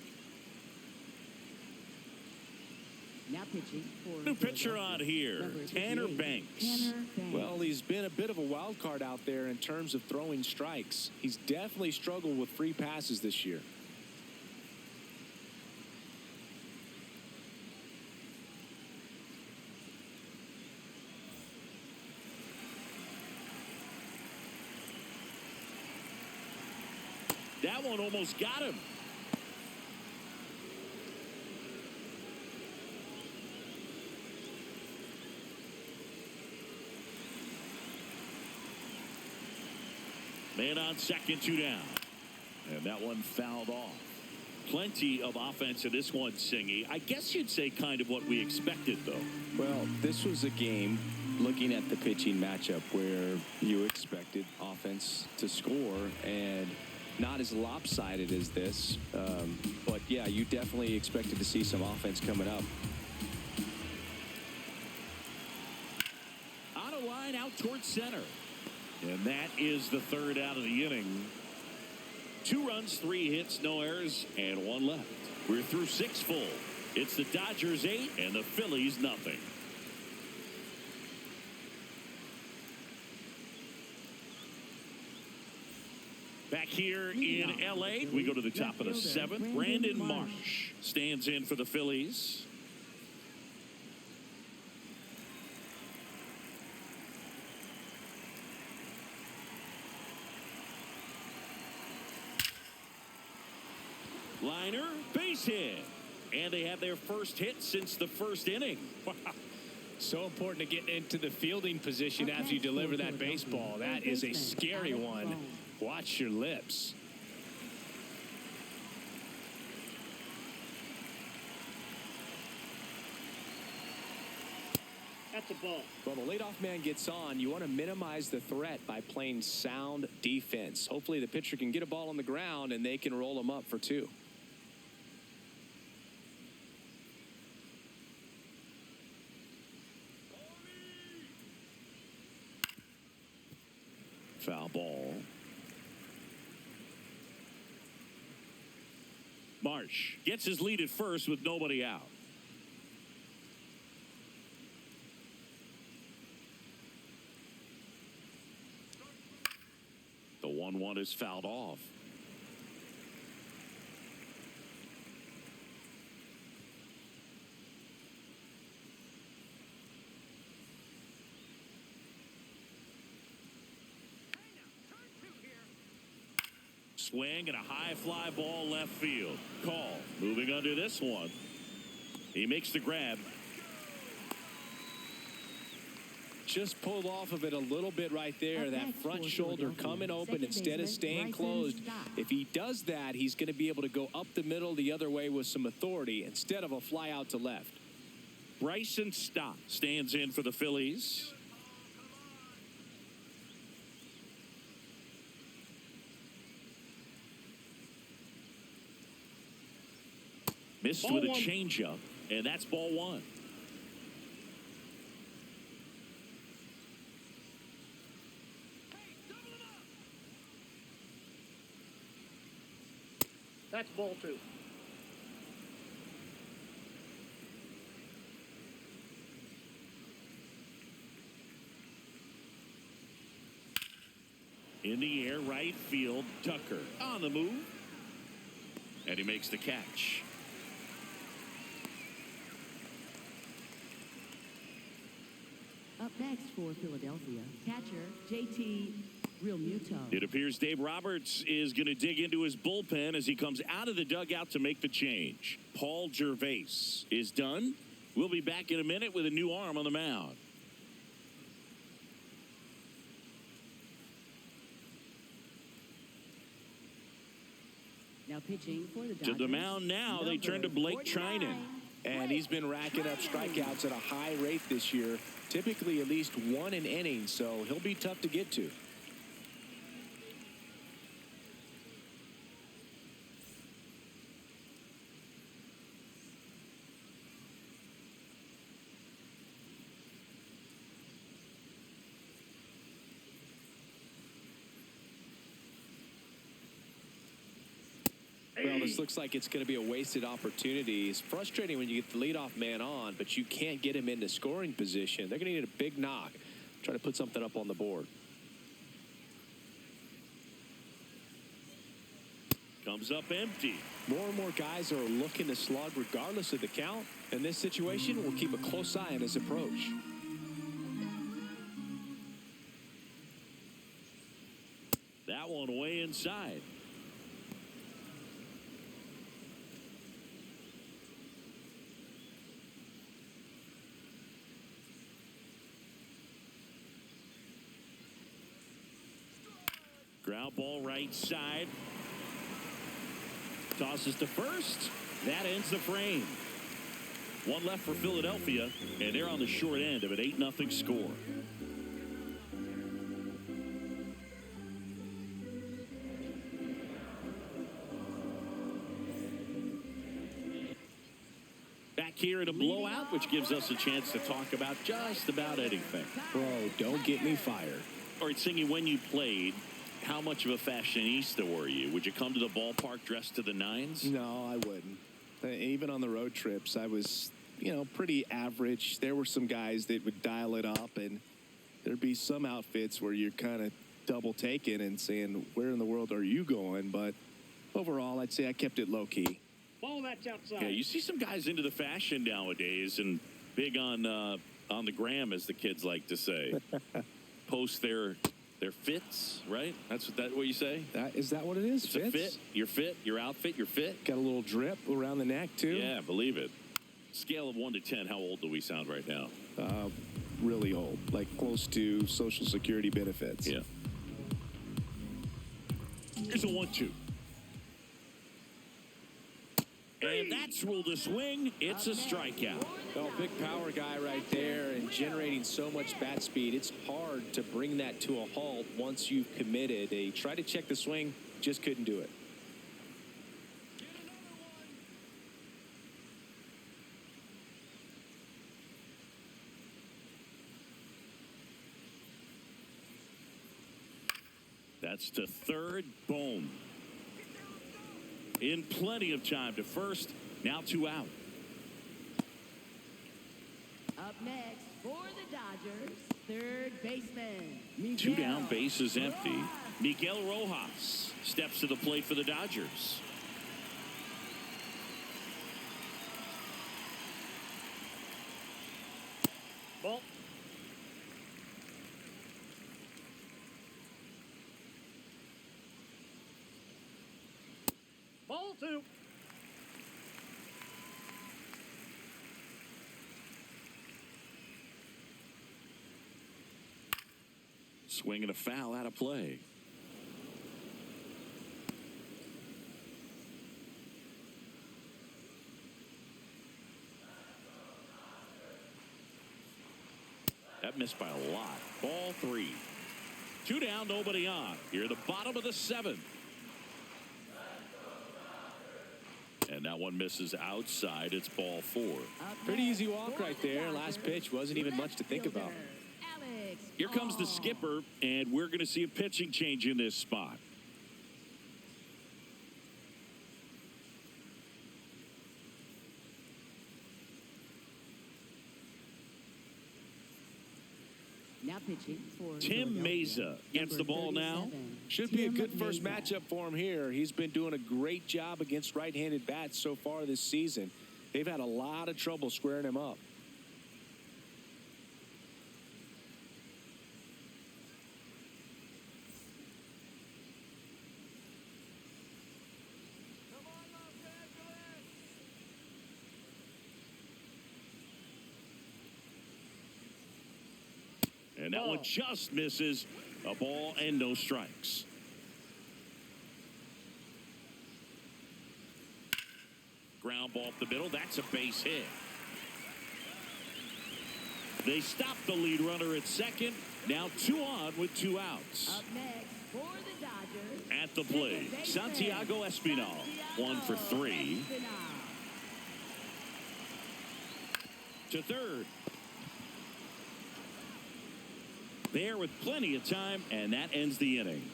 Now pitching for New pitcher on here, Tanner Banks. Well, he's been a bit of a wild card out there in terms of throwing strikes. He's definitely struggled with free passes this year. That one almost got him. Man on second, 2 down. And that one fouled off. Plenty of offense in this one, Singy. I guess you'd say kind of what we expected, though. Well, this was a game, looking at the pitching matchup, where you expected offense to score, and not as lopsided as this. But, yeah, you definitely expected to see some offense coming up. On a line out towards center. And that is the third out of the inning. 2 runs, 3 hits, no errors, and 1 left. We're through 6 full. It's the Dodgers 8 and the Phillies nothing. Back here in L.A., we go to the top of the 7th. Brandon Marsh stands in for the Phillies. Liner, base hit. And they have their first hit since the first inning. So important to get into the fielding position after you deliver that baseball. That is a scary one. Watch your lips. That's a ball. Well, the leadoff man gets on. You want to minimize the threat by playing sound defense. Hopefully the pitcher can get a ball on the ground and they can roll him up for 2. Foul ball. Marsh gets his lead at first with nobody out. The 1-1 is fouled off. Swing and a high fly ball left field. Call. Moving under this one. He makes the grab. Just pulled off of it a little bit right there. That front shoulder coming open instead of staying closed. If he does that, he's going to be able to go up the middle the other way with some authority instead of a fly out to left. Bryson Stott stands in for the Phillies. Missed with a changeup, and that's ball 1. That's ball 2. In the air, right field, Tucker on the move. And he makes the catch. Up next for Philadelphia, catcher JT Realmuto. It appears Dave Roberts is going to dig into his bullpen as he comes out of the dugout to make the change. Paul Gervais is done. We'll be back in a minute with a new arm on the mound. Now pitching for the To Dodgers. the mound now, they turn to Blake Trinan. And he's been racking up strikeouts at a high rate this year, typically at least 1 an inning, so he'll be tough to get to. Well, this looks like it's going to be a wasted opportunity. It's frustrating when you get the leadoff man on, but you can't get him into scoring position. They're going to need a big knock, try to put something up on the board. Comes up empty. More and more guys are looking to slug regardless of the count. In this situation, we'll keep a close eye on his approach. That one way inside. Ground ball right side. Tosses to first. That ends the frame. One left for Philadelphia, and they're on the short end of an 8-0 score. Back here in a blowout, which gives us a chance to talk about just about anything. Bro, don't get me fired. All right, Singy, when you played, how much of a fashionista were you? Would you come to the ballpark dressed to the nines? No, I wouldn't. Even on the road trips, I was, pretty average. There were some guys that would dial it up, and there'd be some outfits where you're kind of double taking and saying, where in the world are you going? But overall, I'd say I kept it low key. Ball that's outside. Yeah, you see some guys into the fashion nowadays and big on the gram, as the kids like to say. Post their fits, right? That's what you say? Is that what it is? It's a fit. Your fit, your outfit, your fit. Got a little drip around the neck, too? Yeah, believe it. Scale of 1 to 10, how old do we sound right now? Really old, like close to Social Security benefits. Yeah. Here's a 1-2. And that's ruled a swing. It's a strikeout. Well, big power guy right there and generating so much bat speed. It's hard to bring that to a halt once you've committed. They tried to check the swing, just couldn't do it. That's to third. Boom. In plenty of time to first. Now 2 out. Up next for the Dodgers, third baseman. 2 down, base is empty. Miguel Rojas steps to the plate for the Dodgers. Ball. Ball 2. Swing and a foul out of play. That missed by a lot. Ball 3. 2 down, nobody on. Here at the bottom of the 7th. And that one misses outside. It's ball 4. Pretty easy walk right there. Last pitch wasn't even much to think about. Here comes the skipper, and we're going to see a pitching change in this spot. Now pitching for Tim Meza gets the ball now. Should be a good first matchup for him here. He's been doing a great job against right-handed bats so far this season. They've had a lot of trouble squaring him up. And that one just misses. A ball and no strikes. Ground ball up the middle. That's a base hit. They stop the lead runner at second. Now 2 on with 2 outs. Up next for the Dodgers. At the plate, Santiago Espinal. 1 for 3. To third. There with plenty of time, and that ends the inning.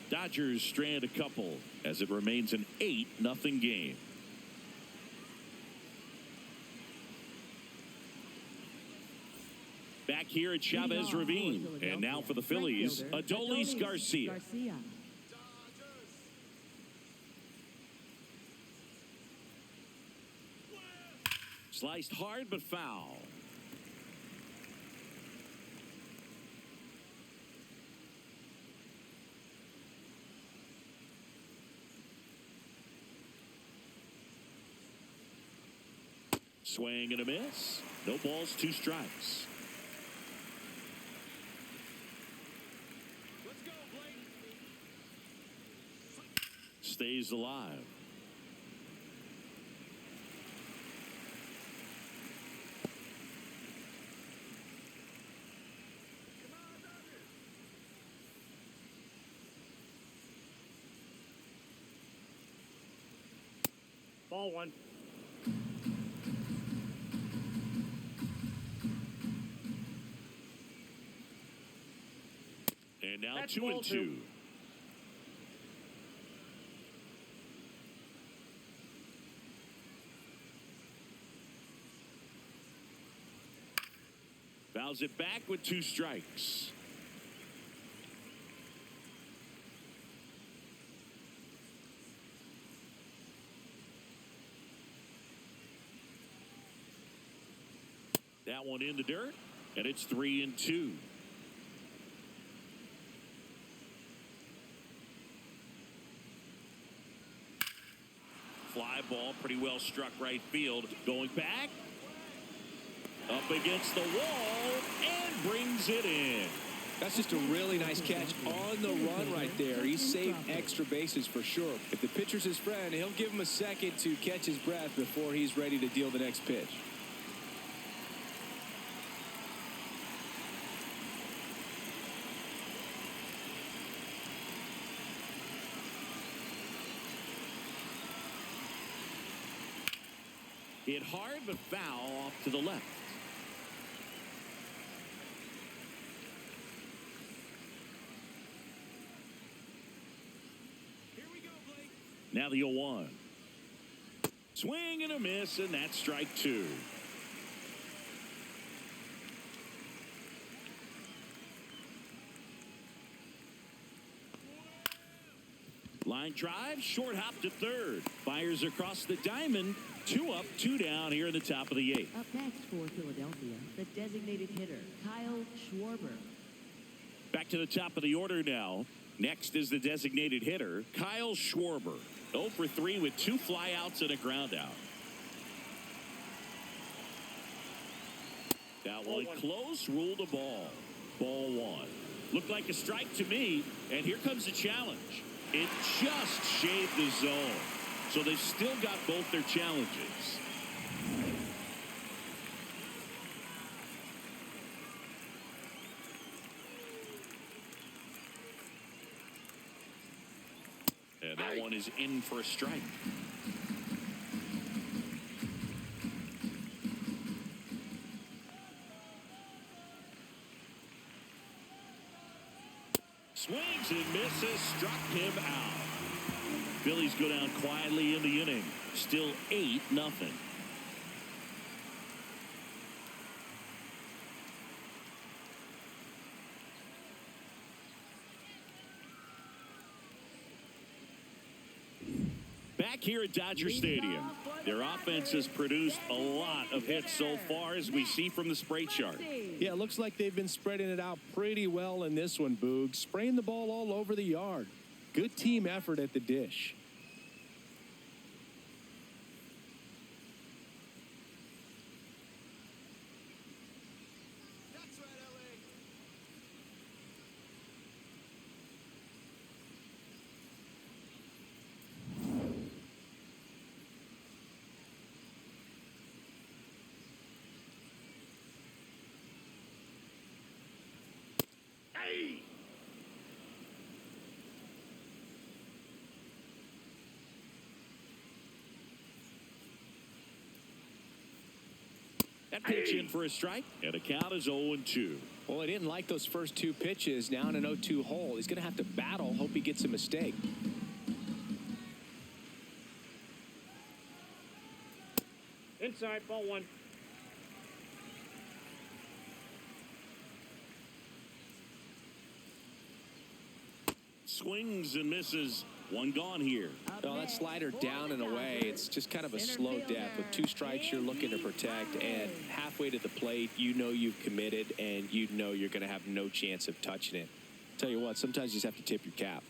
Dodgers strand a couple as it remains an 8-0 game. Back here at Chavez Ravine, and now for the Phillies, Adolis Garcia. Sliced hard but foul. Swing and a miss. No balls, 2 strikes. Let's go, Blake. Stays alive. Ball 1. And now That's 2 and 2. Fouls it back with 2 strikes. That one in the dirt, and it's 3 and 2. Fly ball, pretty well struck right field. Going back, up against the wall, and brings it in. That's just a really nice catch on the run right there. He saved extra bases for sure. If the pitcher's his friend, he'll give him a second to catch his breath before he's ready to deal the next pitch. Hit hard, but foul off to the left. Here we go, Blake. Now the 0-1. Swing and a miss, and that's strike two. Line drive, short hop to third. Fires across the diamond. 2 up, 2 down here in the top of the 8th. Up next for Philadelphia, the designated hitter, Kyle Schwarber. Back to the top of the order now. Next is the designated hitter, Kyle Schwarber. 0 for 3 with 2 flyouts and a ground out. That one close, ruled a ball. Ball 1. Looked like a strike to me, and here comes the challenge. It just shaved the zone. So they've still got both their challenges. And that one is in for a strike. Swings and misses, struck him out. Phillies go down quietly in the inning. Still 8-0. Back here at Dodger Stadium, their offense has produced a lot of hits so far, as we see from the spray chart. Yeah, it looks like they've been spreading it out pretty well in this one, Boog. Spraying the ball all over the yard. Good team effort at the dish. That's right, LA. Hey! That pitch in for a strike, and the count is 0-2. Well, he didn't like those first 2 pitches. Now in an 0-2 hole. He's going to have to battle. Hope he gets a mistake. Inside, ball 1. Swings and misses. One gone here. Oh, that slider down and away. It's just kind of a slow death. With 2 strikes, you're looking to protect. And halfway to the plate, you know you've committed, and you know you're going to have no chance of touching it. Tell you what, sometimes you just have to tip your cap.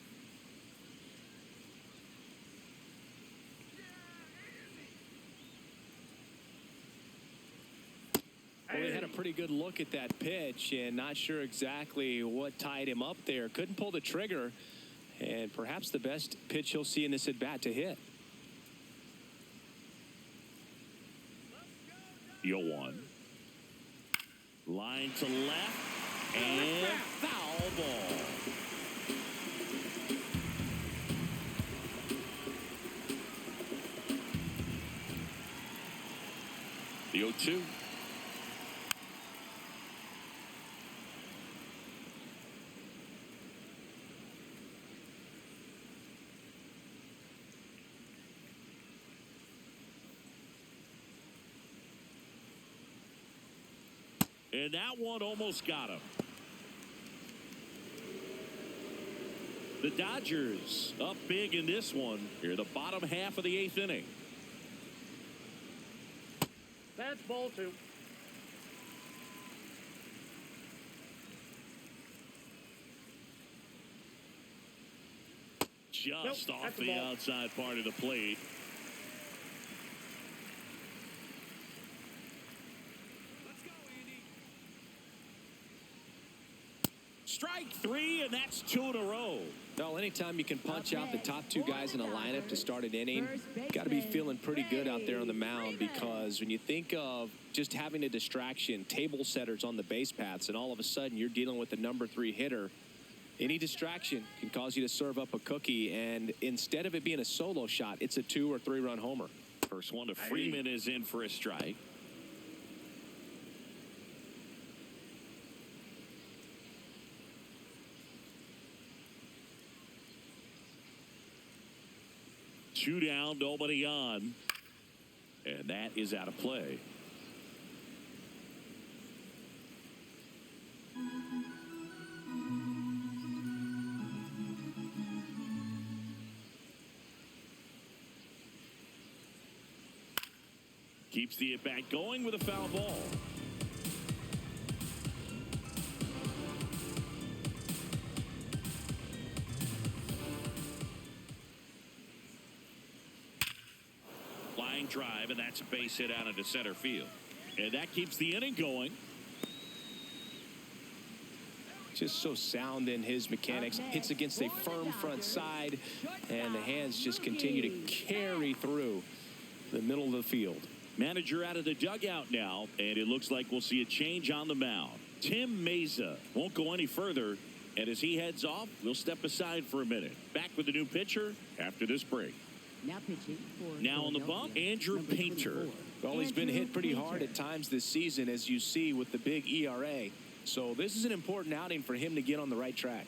Well, he had a pretty good look at that pitch, and not sure exactly what tied him up there. Couldn't pull the trigger, and perhaps the best pitch he'll see in this at-bat to hit. 0-1. Line to left, and foul ball. The 0-2. And that one almost got him. The Dodgers up big in this one. Here, the bottom half of the 8th inning. That's ball 2. Just Nope, off that's a the ball. outside part of the plate. strike three, and that's 2 in a row. Well, anytime you can punch out the top two guys in a lineup to start an inning, got to be feeling pretty good out there on the mound, because when you think of just having a distraction, table setters on the base paths, and all of a sudden you're dealing with the #3 hitter, any distraction can cause you to serve up a cookie, and instead of it being a solo shot, it's a 2 or 3 run homer. First one to Freeman is in for a strike. Two down, nobody on. And that is out of play. Keeps the at-bat going with a foul ball. Flying drive, and that's a base hit out into center field. And that keeps the inning going. Just so sound in his mechanics. Hits against a firm front side, and the hands just continue to carry through the middle of the field. Manager out of the dugout now, and it looks like we'll see a change on the mound. Tim Meza won't go any further, and as he heads off, we'll step aside for a minute. Back with the new pitcher after this break. Now pitching for Now on the bump, Andrew Painter. Well, he's been hit pretty hard at times this season, as you see with the big ERA. So this is an important outing for him to get on the right track.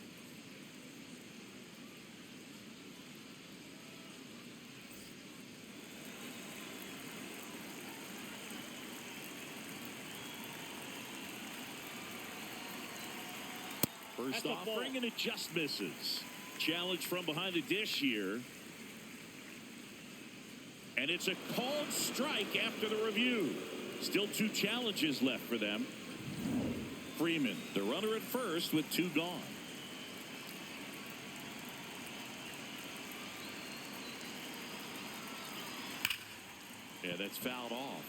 First offering, and it just misses. Challenge from behind the dish here. And it's a called strike after the review. Still 2 challenges left for them. Freeman, the runner at first with 2 gone. Yeah, that's fouled off.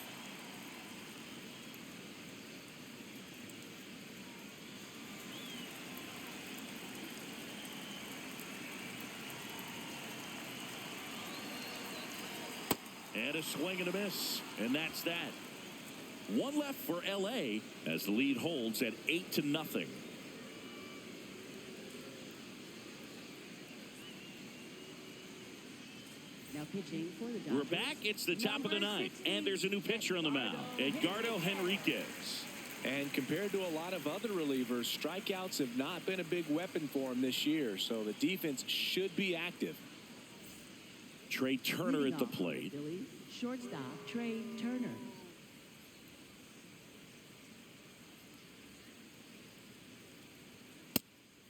And a swing and a miss, and that's that. 1 left for L.A. as the lead holds at 8-0. Now pitching for the Dodgers. We're back. It's the top of the 9th, and there's a new pitcher on the mound, Edgardo Henriquez. And compared to a lot of other relievers, strikeouts have not been a big weapon for him this year, so the defense should be active. Trey Turner at the plate. Phillies, shortstop Trey Turner.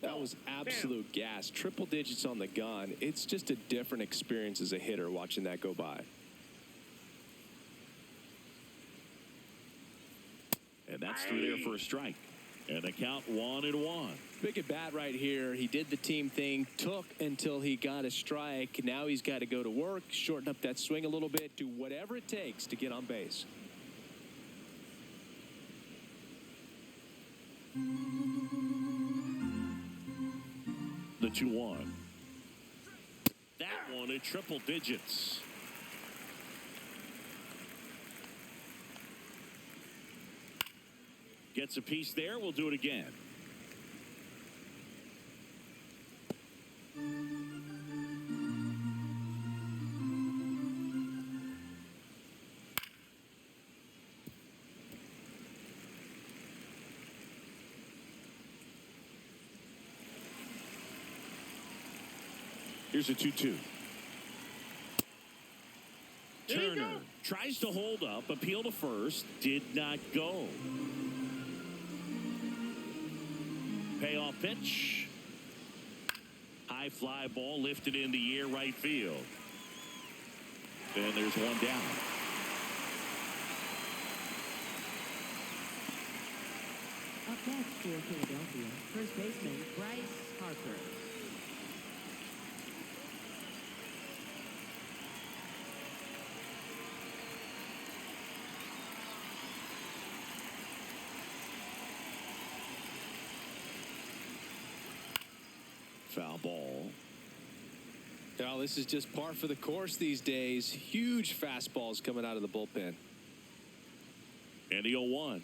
That was absolute gas. Triple digits on the gun. It's just a different experience as a hitter watching that go by. And that's through there for a strike. And the count 1-1. Big at bat right here. He did the team thing, took until he got a strike. Now he's got to go to work, shorten up that swing a little bit, do whatever it takes to get on base. The 2-1. That one at triple digits. Gets a piece there. We'll do it again. Here's a 2-2. Turner tries to hold up, appeal to first, did not go. Payoff pitch. High fly ball lifted in the air, right field. And there's one down. Up next for Philadelphia, first baseman Bryce Harper. Foul ball. Well, this is just par for the course these days. Huge fastballs coming out of the bullpen. And the 0-1.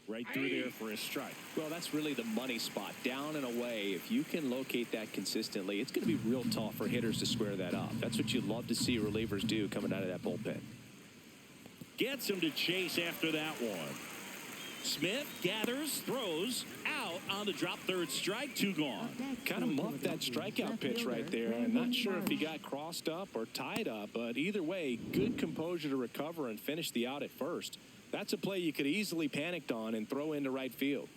Right through there for a strike. Well, that's really the money spot. Down and away. If you can locate that consistently, it's going to be real tough for hitters to square that up. That's what you'd love to see relievers do coming out of that bullpen. Gets him to chase after that one. Smith gathers, throws, out on the drop, third strike, 2 gone. Kind of muffed that strikeout pitch right there. I'm not sure if he got crossed up or tied up, but either way, good composure to recover and finish the out at first. That's a play you could easily panicked on and throw into right field.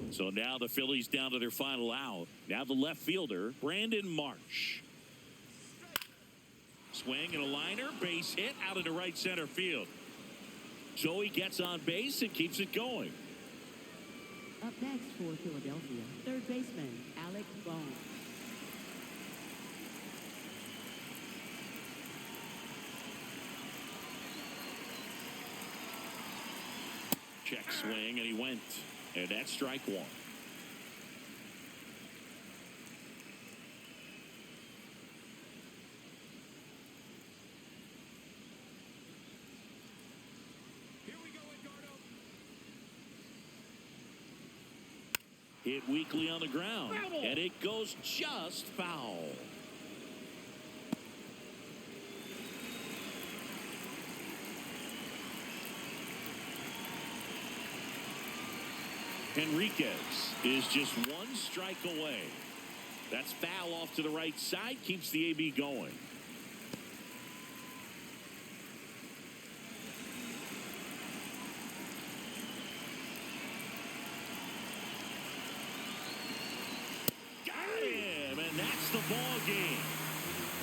So now the Phillies down to their final out. Now the left fielder, Brandon Marsh. Swing and a liner, base hit out into right center field. Joey gets on base and keeps it going. Up next for Philadelphia, third baseman Alec Bohm. Check swing, and he went. And that's strike 1. Hit weakly on the ground, and it goes just foul. Henriquez is just 1 strike away. That's foul off to the right side, keeps the AB going. The ball game.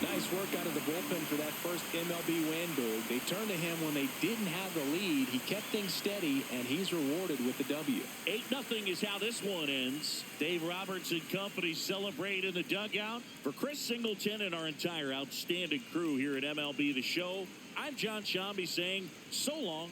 Nice work out of the bullpen for that first MLB win, Boog. They turned to him when they didn't have the lead. He kept things steady, and he's rewarded with the W. 8-0 is how this one ends. Dave Roberts and company celebrate in the dugout. For Chris Singleton and our entire outstanding crew here at MLB The Show, I'm John Shambi saying so long.